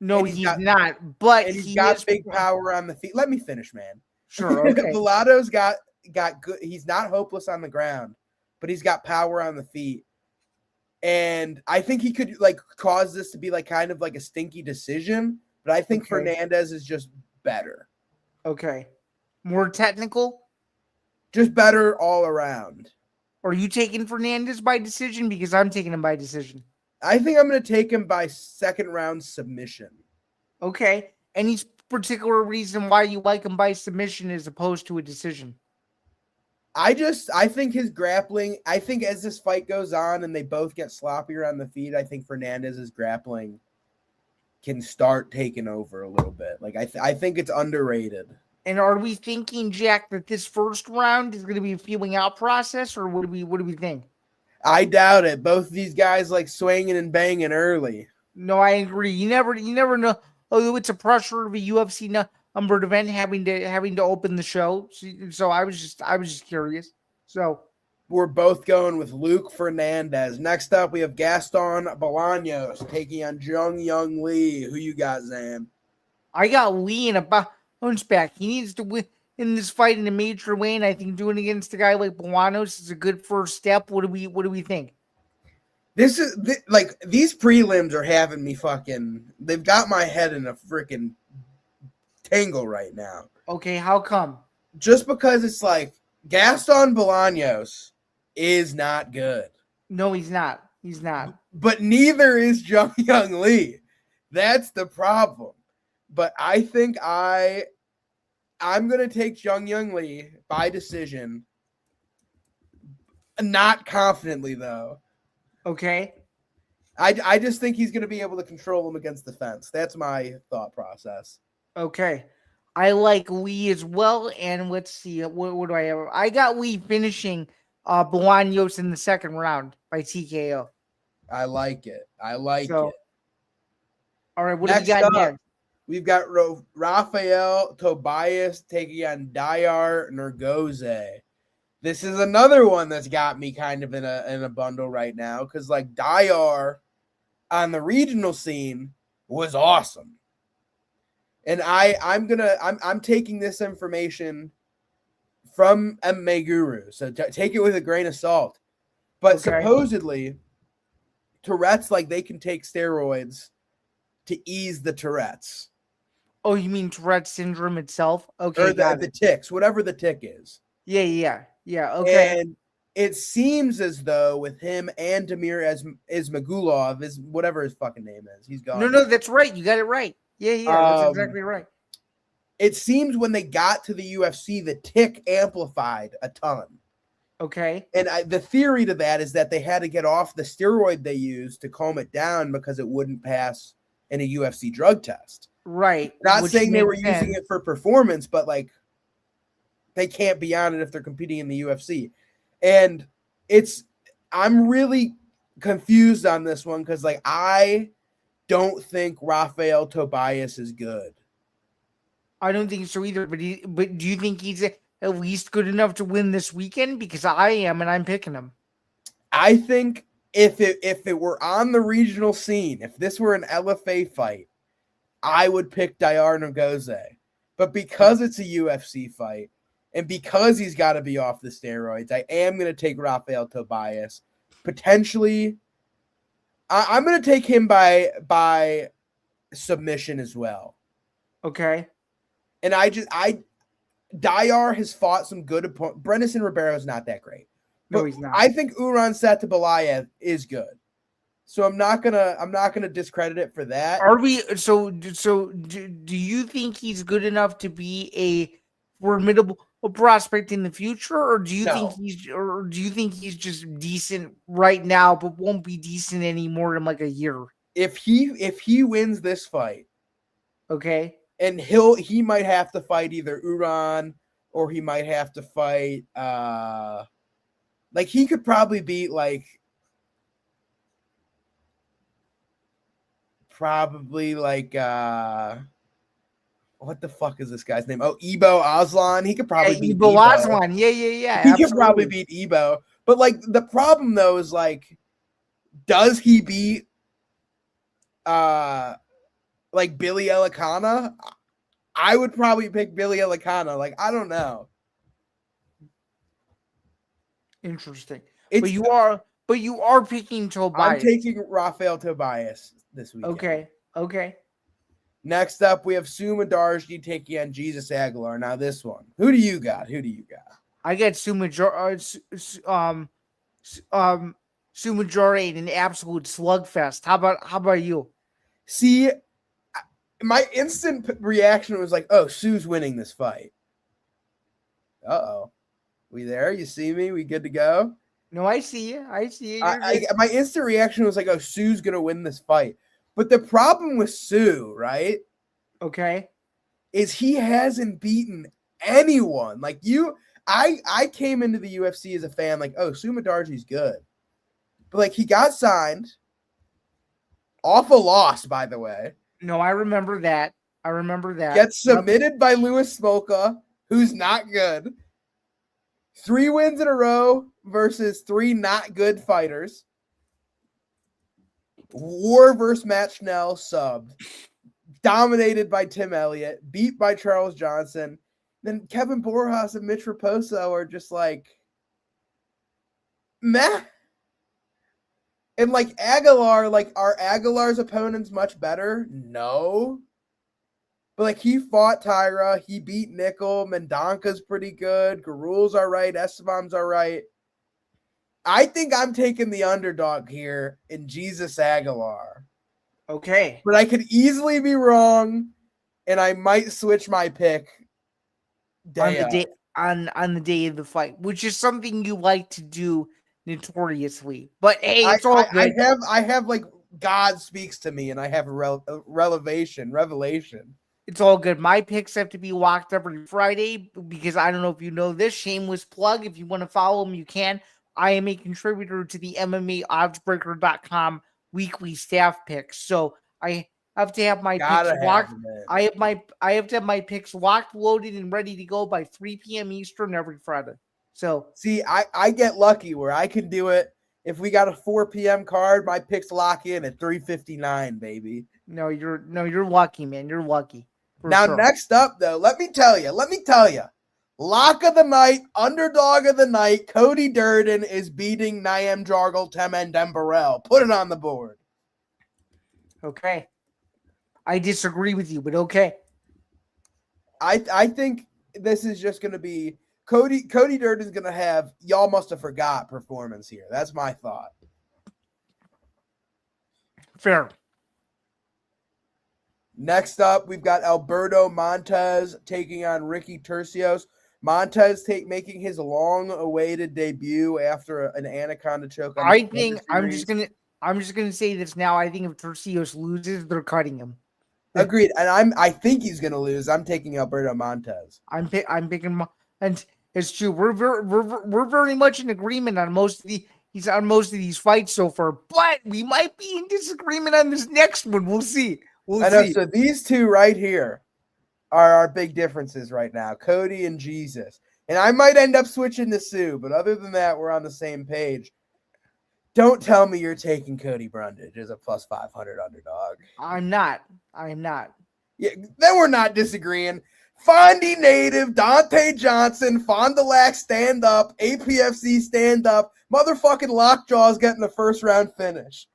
No, he's not. But he's got big power on the feet. Let me finish, man. Sure. Okay. Bellato's got good. He's not hopeless on the ground, but he's got power on the feet. And I think he could like cause this to be like kind of like a stinky decision, but I think Fernandez is just better. Okay. More technical? Just better all around. Are you taking Fernandez by decision? Because I'm taking him by decision. I think I'm going to take him by second round submission. Okay. Any particular reason why you like him by submission as opposed to a decision? I think his grappling, I think as this fight goes on and they both get sloppier on the feet, I think Fernandez's grappling can start taking over a little bit. Like I think it's underrated. And are we thinking, Jack, that this first round is going to be a feeling out process, or what do we think? I doubt it. Both of these guys like swinging and banging early. No, I agree. You never know. Oh, it's a pressure of a UFC numbered event having to open the show. So I was just curious. So we're both going with Luke Fernandez. Next up, we have Gaston Bolaños taking on Jung Young Lee. Who you got, Zan? I got Lee in a bounce back. He needs to win in this fight in a major way, and I think doing it against a guy like Bolaños is a good first step. What do we think? This is like these prelims are having me fucking. They've got my head in a freaking tangle right now. Okay, how come? Just because it's like Gaston Bolaños is not good. No, he's not. He's not. But neither is Jung Young Lee. That's the problem. But I think I'm gonna take Jung Young Lee by decision. Not confidently though. Okay. I just think he's gonna be able to control him against the fence. That's my thought process. Okay. I like Lee as well. And let's see. What do I have? I got Lee finishing Bolaños in the second round by TKO. I like it. I like So, it. all right. What do we Next got up, next? we've got Rafael Tobias taking on Dayar Nergoze. This is another one that's got me kind of in a bundle right now because like Dayar on the regional scene was awesome. And I'm taking this information from MMA Guru, so take it with a grain of salt. But supposedly, Tourette's, like, they can take steroids to ease the Tourette's. Oh, you mean Tourette syndrome itself? Okay, or the tics, whatever the tic is. Yeah. Okay. And it seems as though with him and Damir Ismagulov, is whatever his fucking name is, he's gone. No, that's right. You got it right. Yeah, that's exactly right. It seems when they got to the UFC, the tic amplified a ton. Okay. And the theory to that is that they had to get off the steroid they used to calm it down because it wouldn't pass in a UFC drug test. Right. Not saying they were using it for performance, but like they can't be on it if they're competing in the UFC. And I'm really confused on this one because like I don't think Rafael Tobias is good. I don't think so either. But do you think he's at least good enough to win this weekend? Because I am, and I'm picking him. I think if it were on the regional scene, if this were an LFA fight, I would pick Dayar Nergoze. But because it's a UFC fight, and because he's got to be off the steroids, I am going to take Rafael Tobias. Potentially, I'm going to take him by submission as well. Okay. And Dayar has fought some good opponents. Brenison Ribeiro is not that great. No, he's not. I think Uran Satabalayev is good. So I'm not gonna discredit it for that. Are we? So do you think he's good enough to be a formidable prospect in the future, or do you think he's just decent right now, but won't be decent anymore in like a year? If he wins this fight, okay, and he might have to fight either Uran or he might have to fight like he could probably beat like. Probably like what the fuck is this guy's name? Oh, Ebo Aslan. He could probably beat Ebo Aslan. Yeah. He could probably beat Ebo. But like the problem though is like, does he beat like Billy Elikana? I would probably pick Billy Elikana. Like, I don't know. Interesting. But you are picking Tobias. I'm taking Rafael Tobias this weekend. Okay. Next up, we have Suma Darji taking on Jesus Aguilar. Now, this one. Who do you got? I got Suma Darji in an absolute slugfest. How about you? See, my instant reaction was like, oh, Sue's winning this fight. Uh-oh. We there? You see me? We good to go? No, I see you. My instant reaction was like, oh, Sue's going to win this fight. But the problem with Sue, right? Okay. Is he hasn't beaten anyone. Like I came into the UFC as a fan like, oh, Suma Darji's good. But like he got signed off a loss, by the way. No, I remember that. Gets submitted by Louis Smolka, who's not good. 3 wins in a row versus 3 not good fighters. War versus Matt Schnell subbed. Dominated by Tim Elliott. Beat by Charles Johnson. Then Kevin Borjas and Mitch Raposo are just like, meh. And like Aguilar, like, are Aguilar's opponents much better? No. But like he fought Tyra, he beat Nickel, Mendonca's pretty good, Garul's all right, Esteban's all right. I think I'm taking the underdog here in Jesus Aguilar. Okay. But I could easily be wrong, and I might switch my pick on the day of the fight, which is something you like to do notoriously. But hey, it's all good. I have like God speaks to me, and I have a revelation. It's all good. My picks have to be locked every Friday because I don't know if you know this. Shameless plug. If you want to follow him, you can. I am a contributor to the MMAoddsbreaker.com weekly staff picks. So I have to have my Gotta picks have locked. them in. I have to have my picks locked, loaded, and ready to go by 3 p.m. Eastern every Friday. So see, I get lucky where I can do it. If we got a 4 p.m. card, my picks lock in at 3:59, baby. no, you're lucky, man. You're lucky. Now, Sure. next up, though, let me tell you, lock of the night, underdog of the night, Cody Durden is beating Naim Jargal Temen Dembarel. Put it on the board. Okay. I disagree with you, but okay. I think this is just going to be Cody Durden's going to have y'all must have forgot performance here. That's my thought. Fair. Next up, we've got Alberto Montez taking on Ricky Turcios. Montez making his long-awaited debut after an anaconda choke. I think I'm just gonna say this now. I think if Turcios loses, they're cutting him. Agreed, and I think he's gonna lose. I'm taking Alberto Montez. I'm picking, and it's true. We're very much in agreement on most of these fights so far, but we might be in disagreement on this next one. We'll see. I know. So these two right here are our big differences right now, Cody and Jesus. And I might end up switching to Sue, but other than that, we're on the same page. Don't tell me you're taking Cody Brundage as a plus 500 underdog. I'm not. Yeah, then we're not disagreeing. Fondy native, Dante Johnson, Fond du Lac stand up, APFC stand up, motherfucking Lockjaw's getting the first round finish.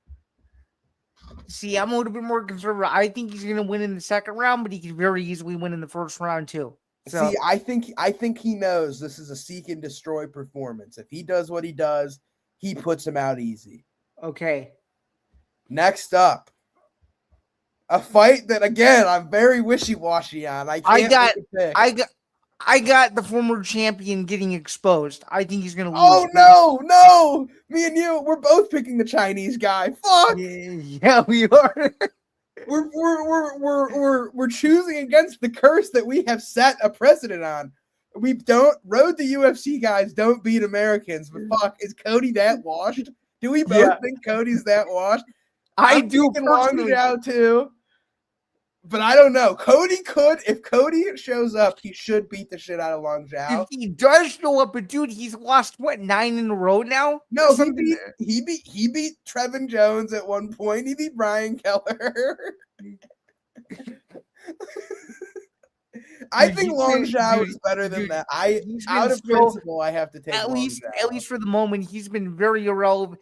See, I'm a little bit more conservative. I think he's going to win in the second round, but he could very easily win in the first round too. So, see, I think he knows this is a seek and destroy performance. If he does what he does, he puts him out easy. Okay. Next up, a fight that again I'm very wishy-washy on. I got the former champion getting exposed. I think he's going to lose. Oh no! Me and you, we're both picking the Chinese guy. Fuck. Yeah, we are. We're choosing against the curse that we have set a precedent on. We don't road the UFC guys don't beat Americans, but fuck, is Cody that washed? Do we both think Cody's that washed? I'm do Long Zhao too. But I don't know. Cody could, if Cody shows up, he should beat the shit out of Long Zhao. If he does show up, but dude, he's lost what 9 in a row now? No, he beat Trevin Jones at one point. He beat Brian Keller. I think Long Zhao is better than that. Out of principle, I have to take at least for the moment, he's been very irrelevant.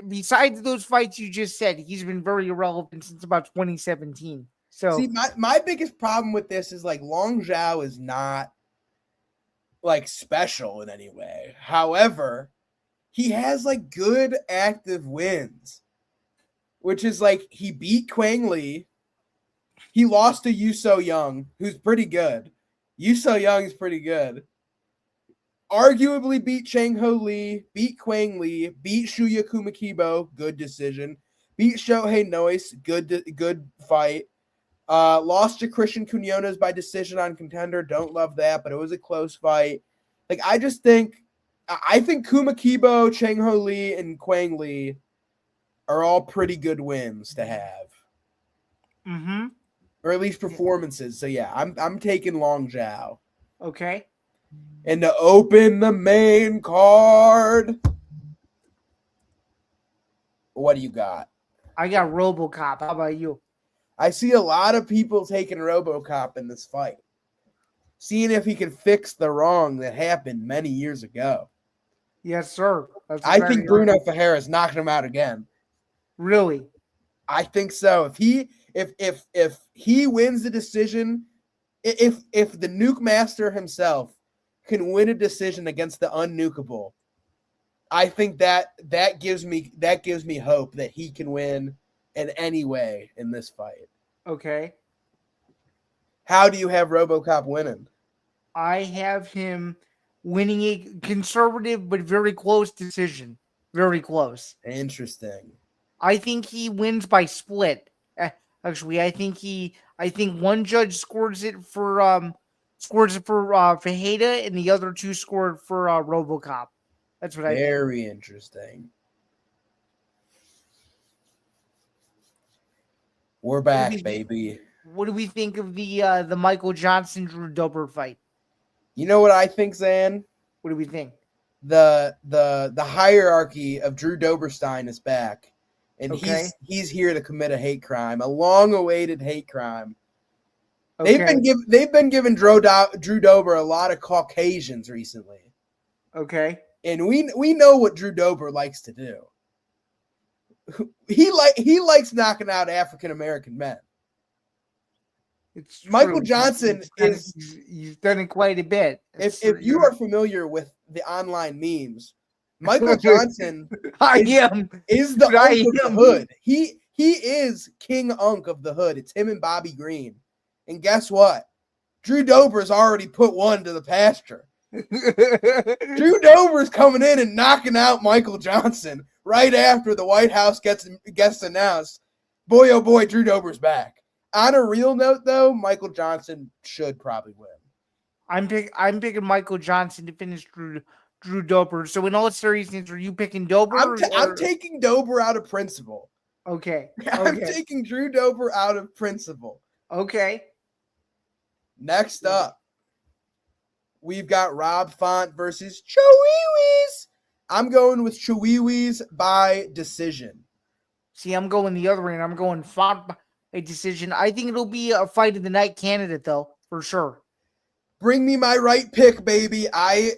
Besides those fights you just said, he's been very irrelevant since about 2017. So see, my biggest problem with this is like Long Zhao is not like special in any way. However, he has like good active wins, which is like he beat Quang Lee. He lost to Yu So Young, who's pretty good. Yu So Young is pretty good. Arguably beat Chang Ho Lee, beat Quang Lee, beat Shuya Kumakibo, good decision. Beat Shohei Noyce, good fight. Lost to Christian Quinones by decision on Contender. Don't love that, but it was a close fight. Like I think Kumakibo, Chang Ho Lee, and Quang Lee are all pretty good wins to have. Mm-hmm. Or at least performances. So yeah, I'm taking Long Zhao. Okay. And to open the main card, what do you got? I got RoboCop. How about you? I see a lot of people taking RoboCop in this fight, seeing if he can fix the wrong that happened many years ago. Yes, sir. I think Bruno Ferreira's knocking him out again. Really? I think so. If he wins the decision, if the Nuke Master himself can win a decision against the unnukable, I think that gives me hope that he can win in any way in this fight. Okay. How do you have RoboCop winning? I have him winning a conservative but very close decision. Very close. Interesting. I think he wins by split. Actually, I think one judge scores it for Fajeda, and the other two scored for RoboCop. That's what I think. Very interesting. We're back, baby. What do we think of the Michael Johnson Drew Dober fight? You know what I think, Zan? What do we think? The hierarchy of Drew Doberstein is back, and Okay. he's here to commit a hate crime, a long-awaited hate crime. Okay. They've been giving Drew Dober a lot of Caucasians recently. Okay. And we know what Drew Dober likes to do. He likes knocking out African American men. It's Michael true. Johnson he's done it quite a bit. If you are familiar with the online memes, Michael Johnson is the Unk of the Hood. He is King Unk of the Hood. It's him and Bobby Green. And guess what? Drew Dober's already put one to the pasture. Drew Dober's coming in and knocking out Michael Johnson right after the White House gets announced. Boy, oh boy, Drew Dober's back. On a real note, though, Michael Johnson should probably win. I'm picking Michael Johnson to finish Drew Dober. So in all seriousness, are you picking Dober? I'm taking Dober out of principle. Okay. I'm taking Drew Dober out of principle. Okay. Next up, we've got Rob Font versus Chihuahuas. I'm going with Chihuahuas by decision. See, I'm going the other way, and I'm going Font by a decision. I think it'll be a fight of the night candidate, though, for sure. Bring me my right pick, baby. I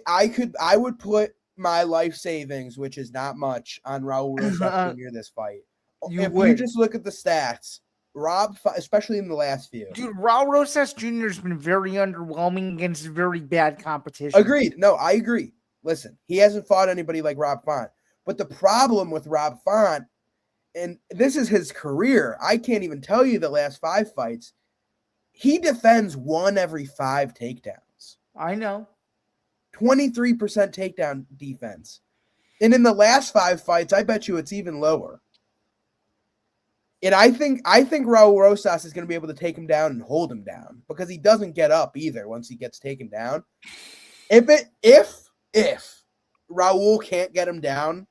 would put my life savings, which is not much, on Raul Rosas Jr. this fight. You just look at the stats, Rob, especially in the last few. Dude, Raul Rosas Jr. has been very underwhelming against very bad competition. Agreed. No, I agree. Listen, he hasn't fought anybody like Rob Font. But the problem with Rob Font, and this is his career, I can't even tell you the last 5 fights, he defends 1 every 5 takedowns. I know. 23% takedown defense. And in the last 5 fights, I bet you it's even lower. And I think Raul Rosas is going to be able to take him down and hold him down because he doesn't get up either once he gets taken down. If Raul can't get him down,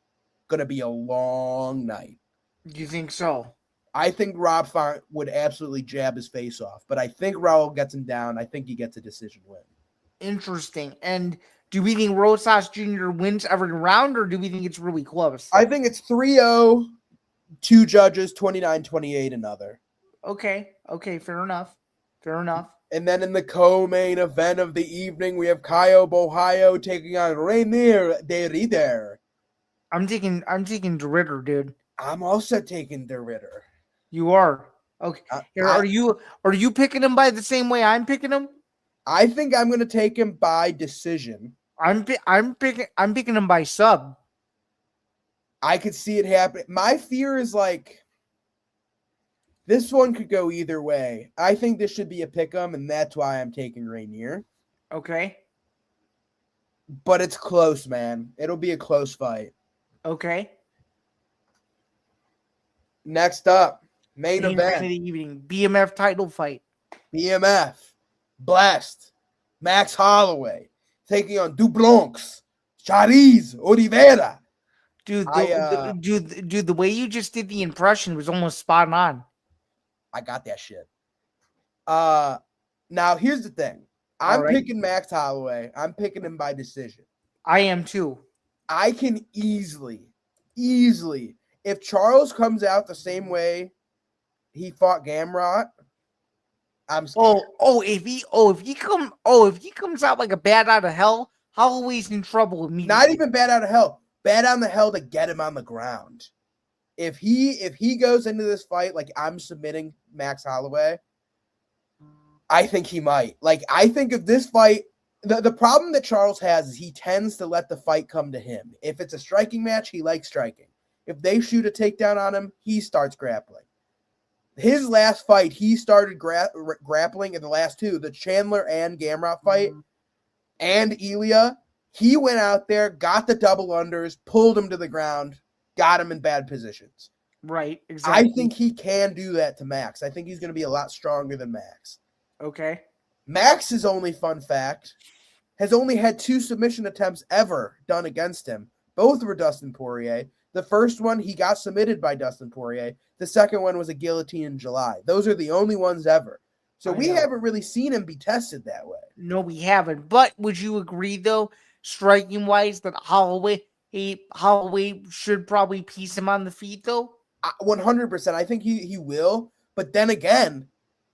going to be a long night. You think so? I think Rob Font would absolutely jab his face off, but I think Raul gets him down. I think he gets a decision win. Interesting. And do we think Rosas Jr. wins every round, or do we think it's really close? I think it's 3-0, 2 judges, 29-28 another. Okay, fair enough. And then in the co-main event of the evening, we have Caio Borralho taking on Lone'er Kavanagh. I'm taking the Ritter, dude. I'm also taking the Ritter. You are? Okay. Are you picking him by the same way I'm picking him? I think I'm going to take him by decision. I'm picking him by sub. I could see it happen. My fear is like this one could go either way. I think this should be a pick'em, and that's why I'm taking Rainier. Okay. But it's close, man. It'll be a close fight. Okay. Next up, main event of the evening, BMF title fight. BMF, Blessed, Max Holloway taking on Bronx, Jiri, Oliveira. Dude, the way you just did the impression was almost spot on. I got that shit. Now here's the thing. I'm picking Max Holloway. I'm picking him by decision. I am too. I can easily, if Charles comes out the same way he fought Gamrot, I'm scared. If he comes out like a bat out of hell, Holloway's in trouble immediately. Not even bat out of hell. Bat on the hell to get him on the ground. If he goes into this fight like I'm submitting Max Holloway, I think he might. Like, I think if this fight, the problem that Charles has is he tends to let the fight come to him. If it's a striking match, he likes striking. If they shoot a takedown on him, he starts grappling. His last fight, he started grappling in the last 2, the Chandler and Gamrot fight, and Elia. He went out there, got the double unders, pulled him to the ground, got him in bad positions. Right, exactly. I think he can do that to Max. I think he's going to be a lot stronger than Max. Okay. Max's only fun fact has only had 2 submission attempts ever done against him. Both were Dustin Poirier. The first one, he got submitted by Dustin Poirier. The second one was a guillotine in July. Those are the only ones ever. So we haven't really seen him be tested that way. No, we haven't. But would you agree, though, striking-wise, that Holloway should probably piece him on the feet, though? 100%. I think he will. But then again,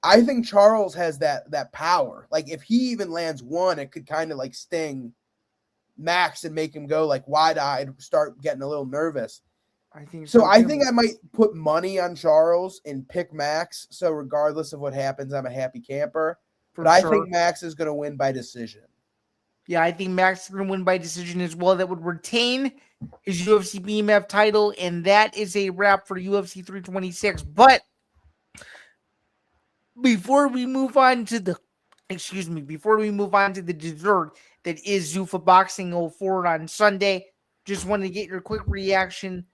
I think Charles has that power. Like, if he even lands one, it could kind of like sting Max and make him go like wide-eyed, start getting a little nervous. I think so. I think I might put money on Charles and pick Max. So regardless of what happens, I'm a happy camper. But I think Max is going to win by decision. Yeah, I think Max is going to win by decision as well. That would retain his UFC BMF title, and that is a wrap for UFC 326. But before we move on to the dessert that is Zuffa Boxing 04 on Sunday, just wanted to get your quick reaction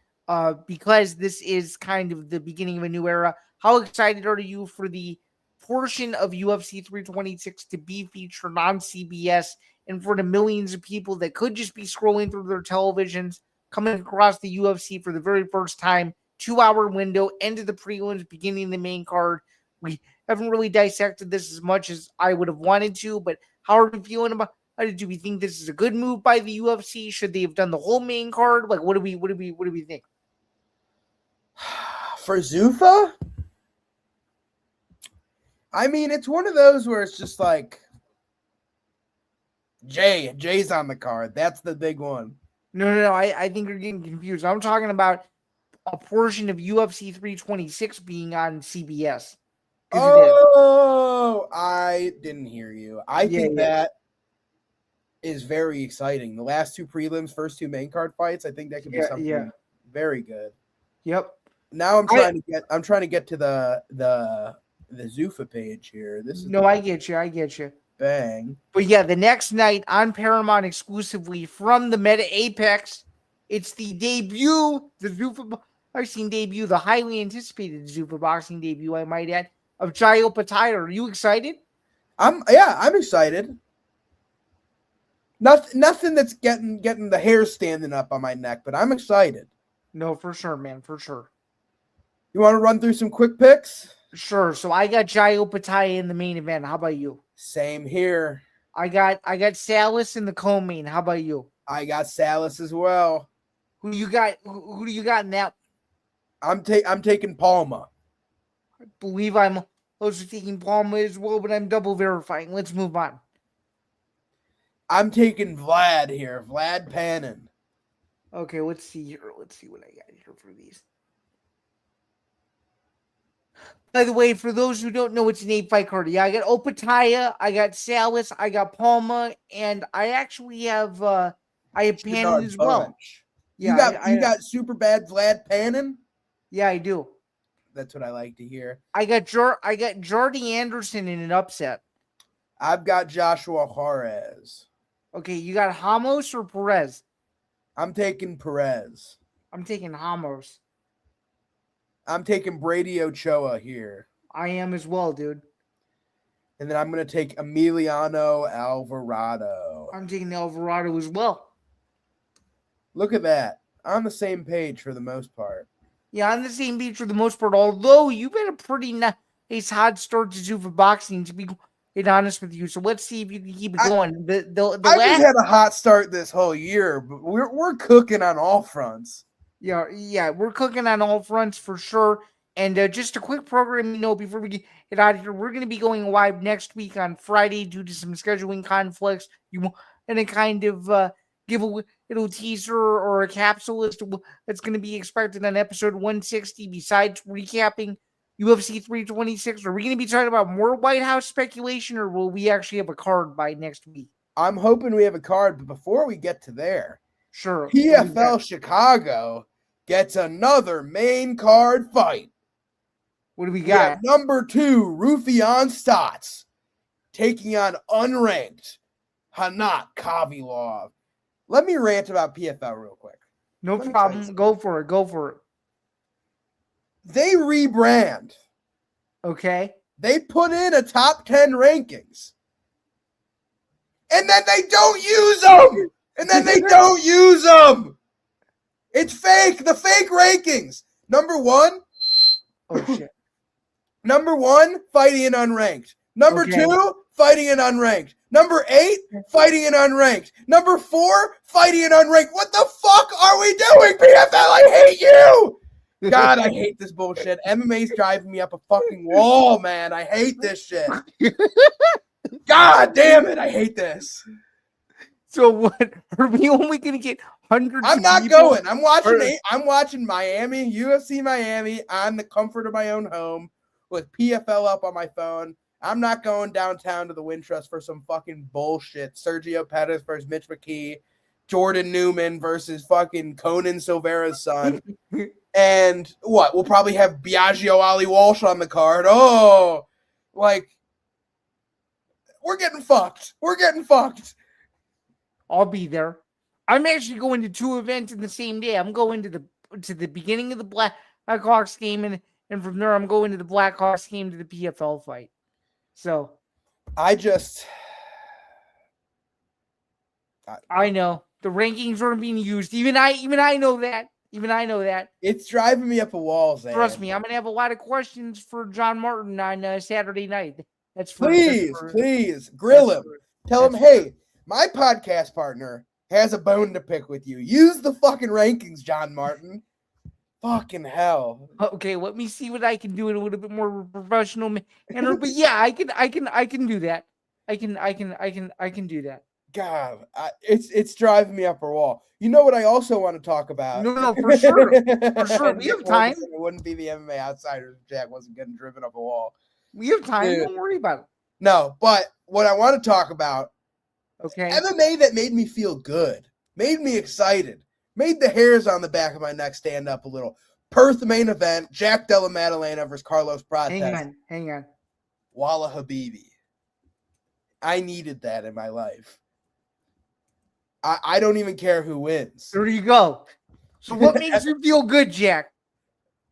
because this is kind of the beginning of a new era. How excited are you for the portion of UFC 326 to be featured on CBS and for the millions of people that could just be scrolling through their televisions, coming across the UFC for the very first time? 2-hour window, end of the prelims, beginning of the main card. We haven't really dissected this as much as I would have wanted to, but how are we feeling about it? Do we think this is a good move by the UFC? Should they have done the whole main card? Like, what do we think? For Zuffa? I mean, it's one of those where it's just like Jay's on the card. That's the big one. No. I think you're getting confused. I'm talking about a portion of UFC 326 being on CBS. Oh, I didn't hear you. I think that is very exciting. The last 2 prelims, first 2 main card fights, I think that could be something very good. Yep. Now I'm trying to get to the Zuffa page here. I get you. Bang. But yeah, the next night on Paramount exclusively from the Meta Apex, it's the debut, the highly anticipated Zuffa Boxing debut, I might add, of Ciryl Gane. Are you excited? I'm excited. Nothing that's getting the hair standing up on my neck, but I'm excited. No, for sure, man, for sure. You want to run through some quick picks? Sure. So I got Ciryl Gane in the main event. How about you? Same here. I got Salas in the co-main. How about you? I got Salas as well. Who do you got in that? I'm taking Palma. I believe I'm also taking Palma as well, but I'm double verifying. Let's move on. I'm taking Vlad here. Vlad Panin. Okay, let's see here. Let's see what I got here for these. By the way, for those who don't know, it's an 8-fight card. Yeah, I got Opataya, I got Salas, I got Palma, and I actually have Panin as well. Yeah, you got super bad Vlad Panin? Yeah, I do. That's what I like to hear. I got Jordy Anderson in an upset. I've got Joshua Juarez. Okay, you got Ramos or Perez? I'm taking Perez. I'm taking Ramos. I'm taking Brady Ochoa here. I am as well, dude. And then I'm going to take Emiliano Alvarado. I'm taking Alvarado as well. Look at that. On the same page for the most part. Yeah, on the same page for the most part, although you've had a pretty nice hot start to Zuffa Boxing, to be honest with you. So let's see if you can keep it going. I just had a hot start this whole year, but we're cooking on all fronts. Yeah, we're cooking on all fronts for sure. And just a quick program, before we get out of here, we're going to be going live next week on Friday due to some scheduling conflicts. You want to kind of give a little teaser or a capsule as to that's going to be expected on episode 160 besides recapping UFC 326? Are we going to be talking about more White House speculation, or will we actually have a card by next week? I'm hoping we have a card, but before we get to there, sure. PFL Chicago gets another main card fight. What do we got? Number 2, Rufian Stotts taking on unranked Hanat Kavilov. Let me rant about PFL real quick. No problem. Go for it. they rebrand. Okay. They put in a top 10 rankings. And then they don't use them. It's fake. The fake rankings. Number 1. Oh shit. Number 1, fighting in unranked. Number 2, fighting in unranked. Number 8, fighting in unranked. Number 4, fighting in unranked. What the fuck are we doing, PFL? I hate you. God, I hate this bullshit. MMA's driving me up a fucking wall, man. I hate this shit. God damn it, I hate this. So what? Are we only going to get hundreds? I'm not going. I'm watching Miami, UFC Miami on the comfort of my own home with PFL up on my phone. I'm not going downtown to the Wintrust for some fucking bullshit. Sergio Pettis versus Mitch McKee, Jordan Newman versus fucking Conan Silvera's son. And what? We'll probably have Biagio Ali Walsh on the card. Oh, like, we're getting fucked. I'll be there. I'm actually going to 2 events in the same day. I'm going to the beginning of the Blackhawks game, and from there I'm going to the Blackhawks game to the PFL fight. So I know the rankings aren't being used. Even I know that. It's driving me up a wall, Zain. Trust me, I'm gonna have a lot of questions for John Martin on Saturday night. Please grill him. Tell him, hey, my podcast partner has a bone to pick with you. Use the fucking rankings, John Martin. Fucking hell. Okay, let me see what I can do in a little bit more professional manner. But yeah, I can do that. I can do that. God, it's driving me up a wall. You know what I also want to talk about? No, for sure. For sure. We have time. It wouldn't be the MMA Outsiders if Jack wasn't getting driven up a wall. We have time. Dude. Don't worry about it. No, but what I want to talk about, okay, MMA that made me feel good, made me excited, made the hairs on the back of my neck stand up a little. Perth main event, Jack Della Maddalena versus Carlos Prochazka. Hang on. Walla Habibi. I needed that in my life. I don't even care who wins. There you go. So what makes you feel good, Jack?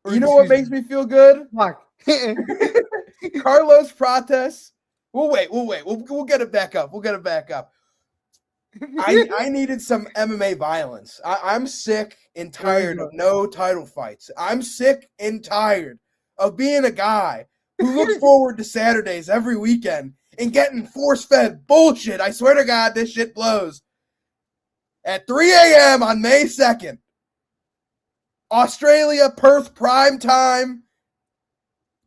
You know what makes me feel good? Fuck. Carlos Prochazka. We'll wait. We'll get it back up. I needed some MMA violence. I'm sick and tired of no title fights. I'm sick and tired of being a guy who looks forward to Saturdays every weekend and getting force-fed bullshit. I swear to God, this shit blows. At 3 a.m. on May 2nd, Australia, Perth, prime time,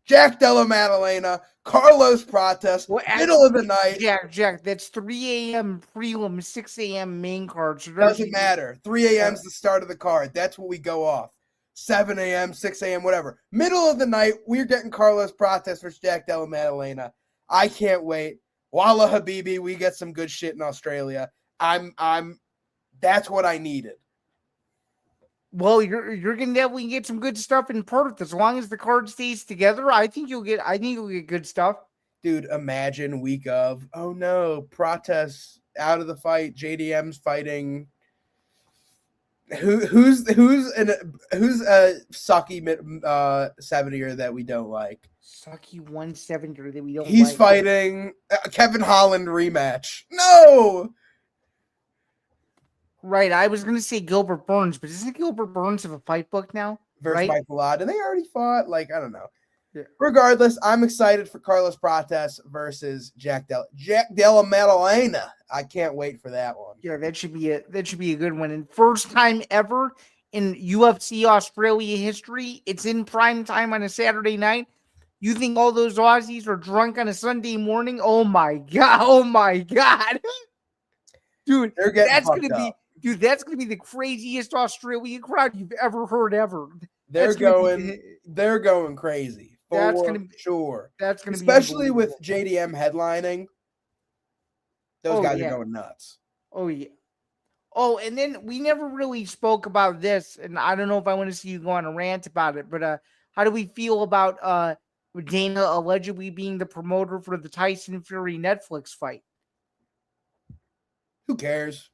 Jack Della Maddalena, Carlos Prochazka, middle of the night. Jack, that's 3 a.m. prelim, 6 a.m. main card. So doesn't matter. 3 a.m. is the start of the card. That's what we go off. 7 a.m., 6 a.m., whatever. Middle of the night, we're getting Carlos Prochazka versus Jack Della Maddalena. I can't wait. Walla Habibi, we get some good shit in Australia. That's what I needed. Well, you're gonna definitely get some good stuff in Perth as long as the card stays together. I think you'll get good stuff. Dude, imagine week of, oh no, Prochazka out of the fight, JDM's fighting. Who's a sucky 70er that we don't like? Sucky 170er that we don't like. He's fighting Kevin Holland rematch. No. Right, I was going to say Gilbert Burns, but isn't Gilbert Burns have a fight book now? Versus Mike Malott, and they already fought. Like, I don't know. Yeah. Regardless, I'm excited for Carlos Prochazka versus Jack Della Maddalena. I can't wait for that one. Yeah, that should be a good one. And first time ever in UFC Australia history, it's in prime time on a Saturday night. You think all those Aussies are drunk on a Sunday morning? Oh my god. Dude, that's going to be Dude, that's going to be the craziest Australian crowd you've ever heard ever. They're going crazy. That's going to sure. That's going to be especially with JDM headlining. Those guys are going nuts. Oh yeah. Oh, and then we never really spoke about this, and I don't know if I want to see you go on a rant about it, but how do we feel about Dana allegedly being the promoter for the Tyson Fury Netflix fight? Who cares?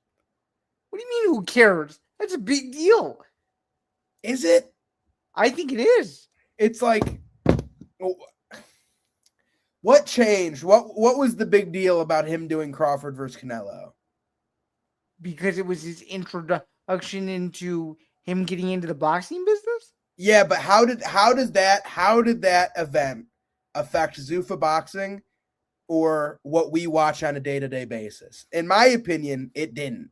What do you mean, who cares? That's a big deal. Is it? I think it is. it's like, what changed? What was the big deal about him doing Crawford versus Canelo? Because it was his introduction into him getting into the boxing business. Yeah, but how did that event affect Zuffa boxing or what we watch on a day-to-day basis? In my opinion, it didn't.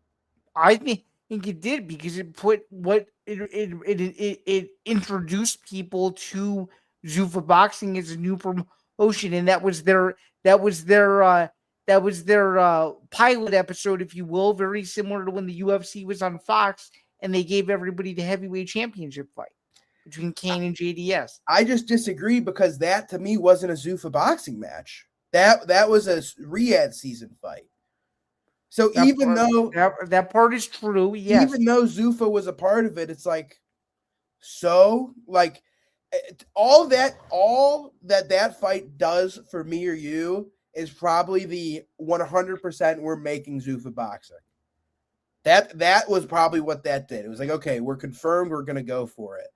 I think it did because it put it introduced people to Zuffa boxing as a new promotion, and that was their pilot episode, if you will, very similar to when the UFC was on Fox and they gave everybody the heavyweight championship fight between Kane and JDS. I just disagree because that to me wasn't a Zuffa boxing match. That was a Riyadh season fight. So that part is true, yes. Even though Zuffa was a part of it, it's like, so like all that fight does for me or you is probably the 100% we're making Zuffa boxing. That was probably what that did. It was like, okay, we're confirmed, we're gonna go for it.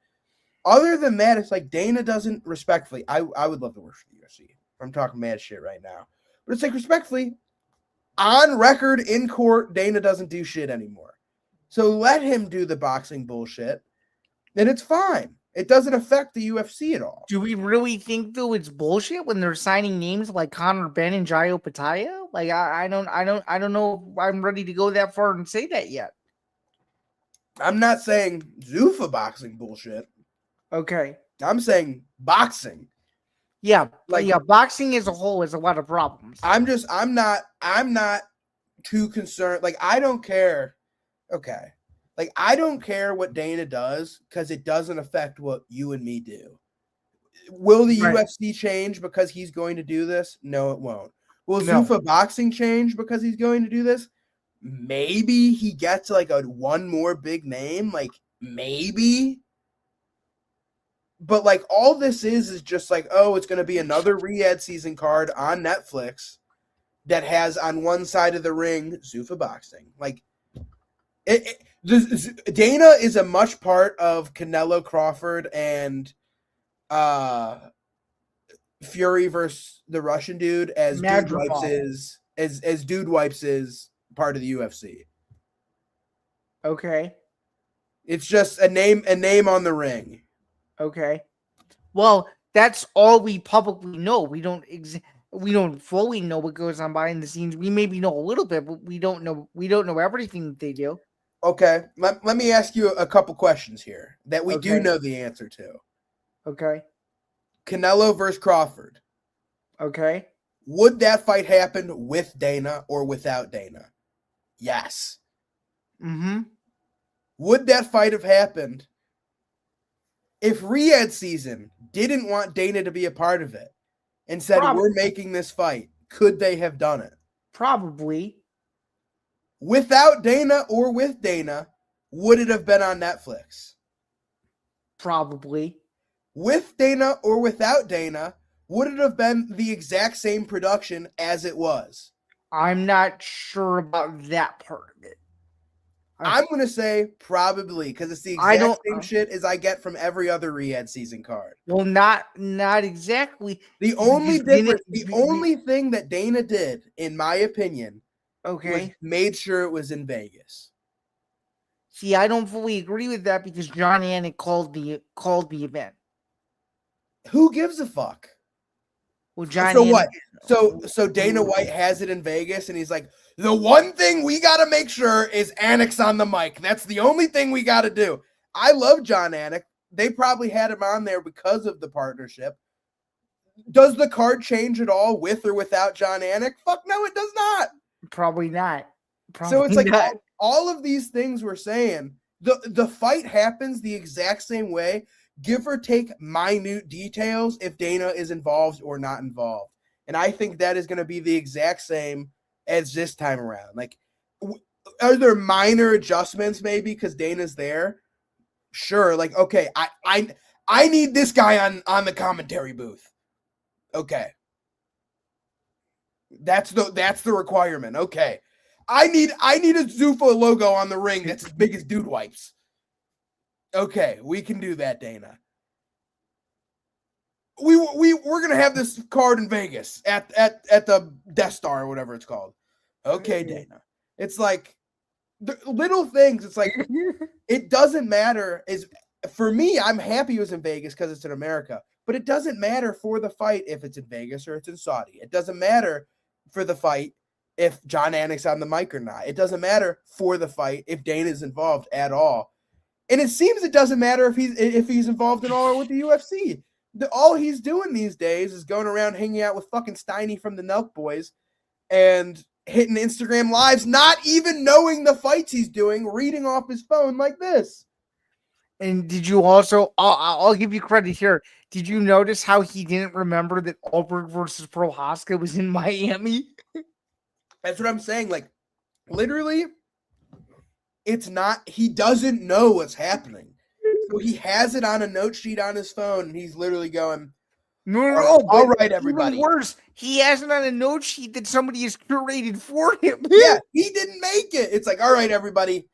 Other than that, it's like Dana doesn't respectfully. I would love to work for the UFC. I'm talking mad shit right now, but it's like respectfully, on record in court, Dana doesn't do shit anymore. So let him do the boxing bullshit, and it's fine. It doesn't affect the UFC at all. Do we really think though it's bullshit when they're signing names like Conor Benn and Jairo Pataya? Like I don't know if I'm ready to go that far and say that yet. I'm not saying Zuffa boxing bullshit. Okay. I'm saying boxing. Yeah, boxing as a whole has a lot of problems. I'm not too concerned. Like, I don't care. Okay. Like, I don't care what Dana does because it doesn't affect what you and me do. Will the UFC change because he's going to do this? No, it won't. Will Zuffa boxing change because he's going to do this? Maybe he gets like one more big name. Like, maybe. But like all this is just like, oh, it's going to be another Riyadh season card on Netflix that has on one side of the ring Zuffa boxing. Like Dana is a much part of Canelo Crawford and Fury versus the Russian dude as Dude Wipes is part of the UFC. Okay. It's just a name on the ring. Okay. Well, that's all we publicly know. We don't fully know what goes on behind the scenes. We maybe know a little bit, but we don't know everything that they do. Okay. Let me ask you a couple questions here that we do know the answer to. Okay. Canelo versus Crawford. Okay. Would that fight happen with Dana or without Dana? Yes. Mm-hmm. Would that fight have happened if Riyadh season didn't want Dana to be a part of it and said, we're making this fight? Could they have done it? Probably. Without Dana or with Dana, would it have been on Netflix? Probably. With Dana or without Dana, would it have been the exact same production as it was? I'm not sure about that part of it. I'm going to say probably because it's the exact same shit as I get from every other Riyadh season card. Well, not exactly. The only difference, only thing that Dana did, in my opinion, was made sure it was in Vegas. See, I don't fully agree with that because John Anik called the event. Who gives a fuck? Well, John. So what? So Dana White has it in Vegas, and he's like, the one thing we got to make sure is Anik's on the mic. That's the only thing we got to do. I love John Anik. They probably had him on there because of the partnership. Does the card change at all with or without John Anik? Fuck no, it does not. Probably not. So it's like all of these things we're saying, the fight happens the exact same way, give or take minute details if Dana is involved or not involved. And I think that is going to be the exact same as this time around. Like, are there minor adjustments maybe because Dana's there? Sure. Like, okay, I need this guy on the commentary booth. Okay. That's the requirement. Okay. I need a Zuffa logo on the ring that's as big as Dude Wipes. Okay, we can do that, Dana. we're gonna have this card in Vegas at the Death Star or whatever it's called. Okay, Dana. It's like the little things. It's like it doesn't matter. For me, I'm happy it was in Vegas because it's in America. But it doesn't matter for the fight if it's in Vegas or it's in Saudi. It doesn't matter for the fight if John Anik's on the mic or not. It doesn't matter for the fight if Dana's involved at all. And it seems it doesn't matter if he's involved at all with the UFC. All he's doing these days is going around hanging out with fucking Steiny from the Nelk Boys and hitting Instagram lives, not even knowing the fights he's doing, reading off his phone like this. And did you also, I'll give you credit here. Did you notice how he didn't remember that Ulberg versus Prochazka was in Miami? That's what I'm saying. Like, literally, it's not, he doesn't know what's happening. So he has it on a note sheet on his phone, and he's literally going, No, all right, everybody. Even worse, he has it on a note sheet that somebody has curated for him. Yeah, he didn't make it. It's like, all right, everybody.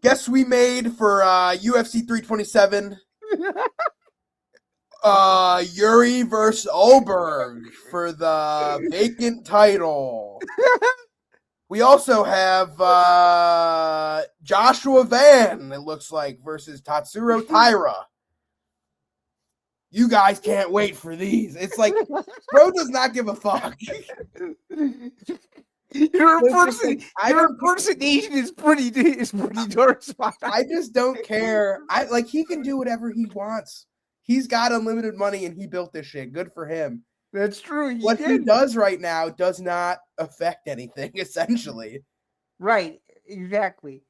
Guess we made for UFC 327. Jiri versus Ulberg for the vacant title. We also have Joshua Van, it looks like, versus Tatsuro Taira. You guys can't wait for these. It's like, bro does not give a fuck. Your impersonation is pretty dark spot. I just don't care. He can do whatever he wants. He's got unlimited money and he built this shit. Good for him. That's true. What he does right now does not affect anything, essentially. Right. Exactly.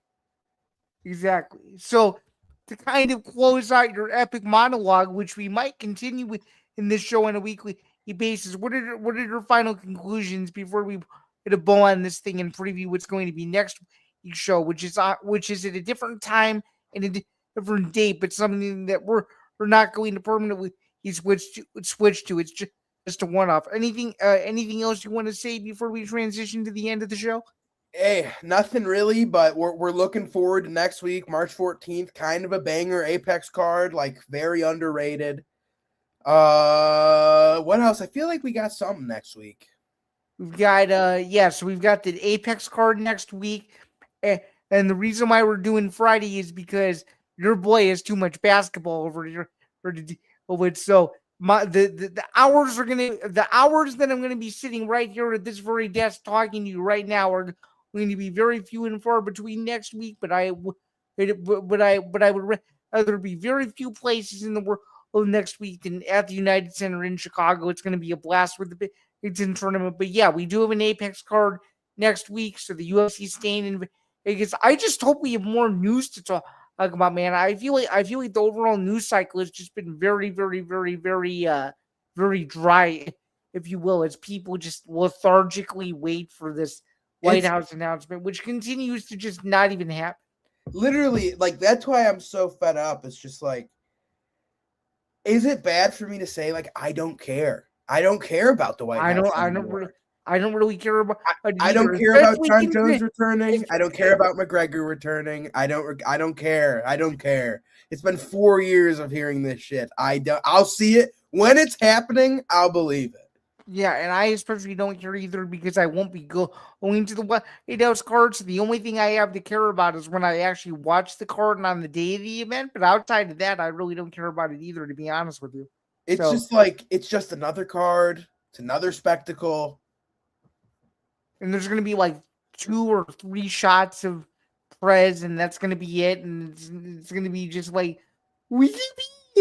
So to kind of close out your epic monologue, which we might continue with in this show on a weekly basis, what are your final conclusions before we put a bow on this thing and preview what's going to be next week's show, which is at a different time and a different date, but something that we're not going to permanently switch to. It's just a one-off. Anything else you want to say before we transition to the end of the show? Hey, nothing really, but we're looking forward to next week, March 14th. Kind of a banger Apex card, like very underrated. What else? I feel like we got something next week. We've got so we've got the Apex card next week, and the reason why we're doing Friday is because your boy has too much basketball over here to deal with. So the hours that I'm gonna be sitting right here at this very desk talking to you right now are going to be very few and far between next week. But I would rather be very few places in the world next week than at the United Center in Chicago. It's going to be a blast with the Big Ten tournament. But yeah, we do have an Apex card next week, so the UFC staying in Vegas. I just hope we have more news to talk about, man. I feel like the overall news cycle has just been very, very, very, very, very dry, if you will, as people just lethargically wait for this White House announcement, which continues to just not even happen. Literally, like, that's why I'm so fed up. It's just like, is it bad for me to say, like, I don't care? I don't care about the White House. I don't really care about. I don't care about John Jones returning. I don't care about McGregor returning. I don't care. I don't care. It's been 4 years of hearing this shit. I'll see it when it's happening. I'll believe it. Yeah, and I especially don't care either because I won't be going to the White House card. So the only thing I have to care about is when I actually watch the card and on the day of the event. But outside of that, I really don't care about it either, to be honest with you. It's just another card. It's another spectacle. And there's going to be like 2 or 3 shots of Prez, and that's going to be it. And it's going to be just like, and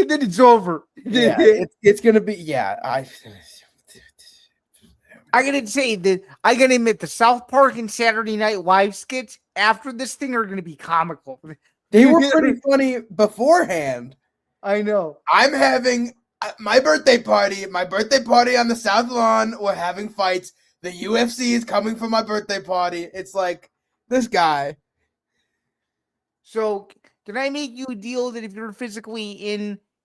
then it's over. Yeah, it's going to be, yeah. I gotta say that I gotta admit the South Park and Saturday Night Live skits after this thing are gonna be comical. They were pretty funny beforehand. I know. I'm having my birthday party on the South Lawn. We're having fights. The UFC is coming for my birthday party. It's like this guy. So can I make you a deal that if you're physically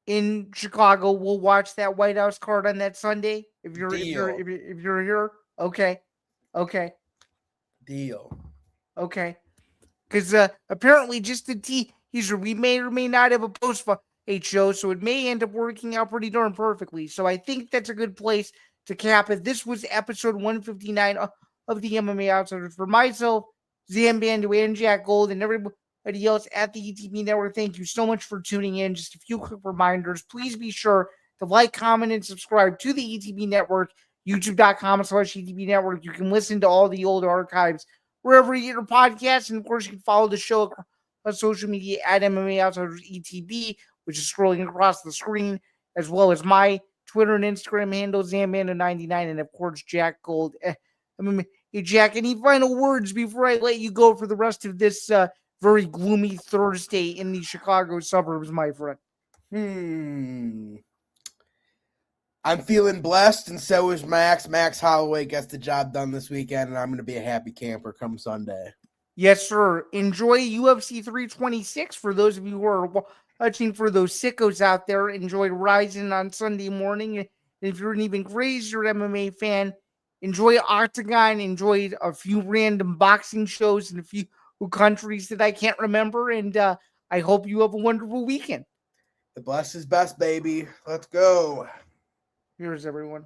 in Chicago, we'll watch that White House card on that Sunday? If you're here, okay. Deal. Okay. Because apparently, just the teaser, we may or may not have a post fight show, so it may end up working out pretty darn perfectly. So I think that's a good place to cap it. This was episode 159 of the MMA Outsiders. For myself, Zain, Bando, and Jack Gold, and everybody else at the ETB Network, thank you so much for tuning in. Just a few quick reminders. Please be sure to like, comment, and subscribe to the ETB Network, youtube.com/ETB Network. You can listen to all the old archives wherever you get your podcasts. And of course, you can follow the show on social media at MMA Outsiders ETB, which is scrolling across the screen, as well as my Twitter and Instagram handle, Zambando99, and of course, Jack Gold. Hey, Jack, any final words before I let you go for the rest of this very gloomy Thursday in the Chicago suburbs, my friend? I'm feeling blessed, and so is Max. Max Holloway gets the job done this weekend, and I'm going to be a happy camper come Sunday. Yes, sir. Enjoy UFC 326 for those of you who are watching. For those sickos out there, enjoy Rising on Sunday morning. And if you're an even crazier MMA fan, enjoy Octagon. Enjoy a few random boxing shows in a few countries that I can't remember. And I hope you have a wonderful weekend. The blessed is best, baby. Let's go. Here's everyone.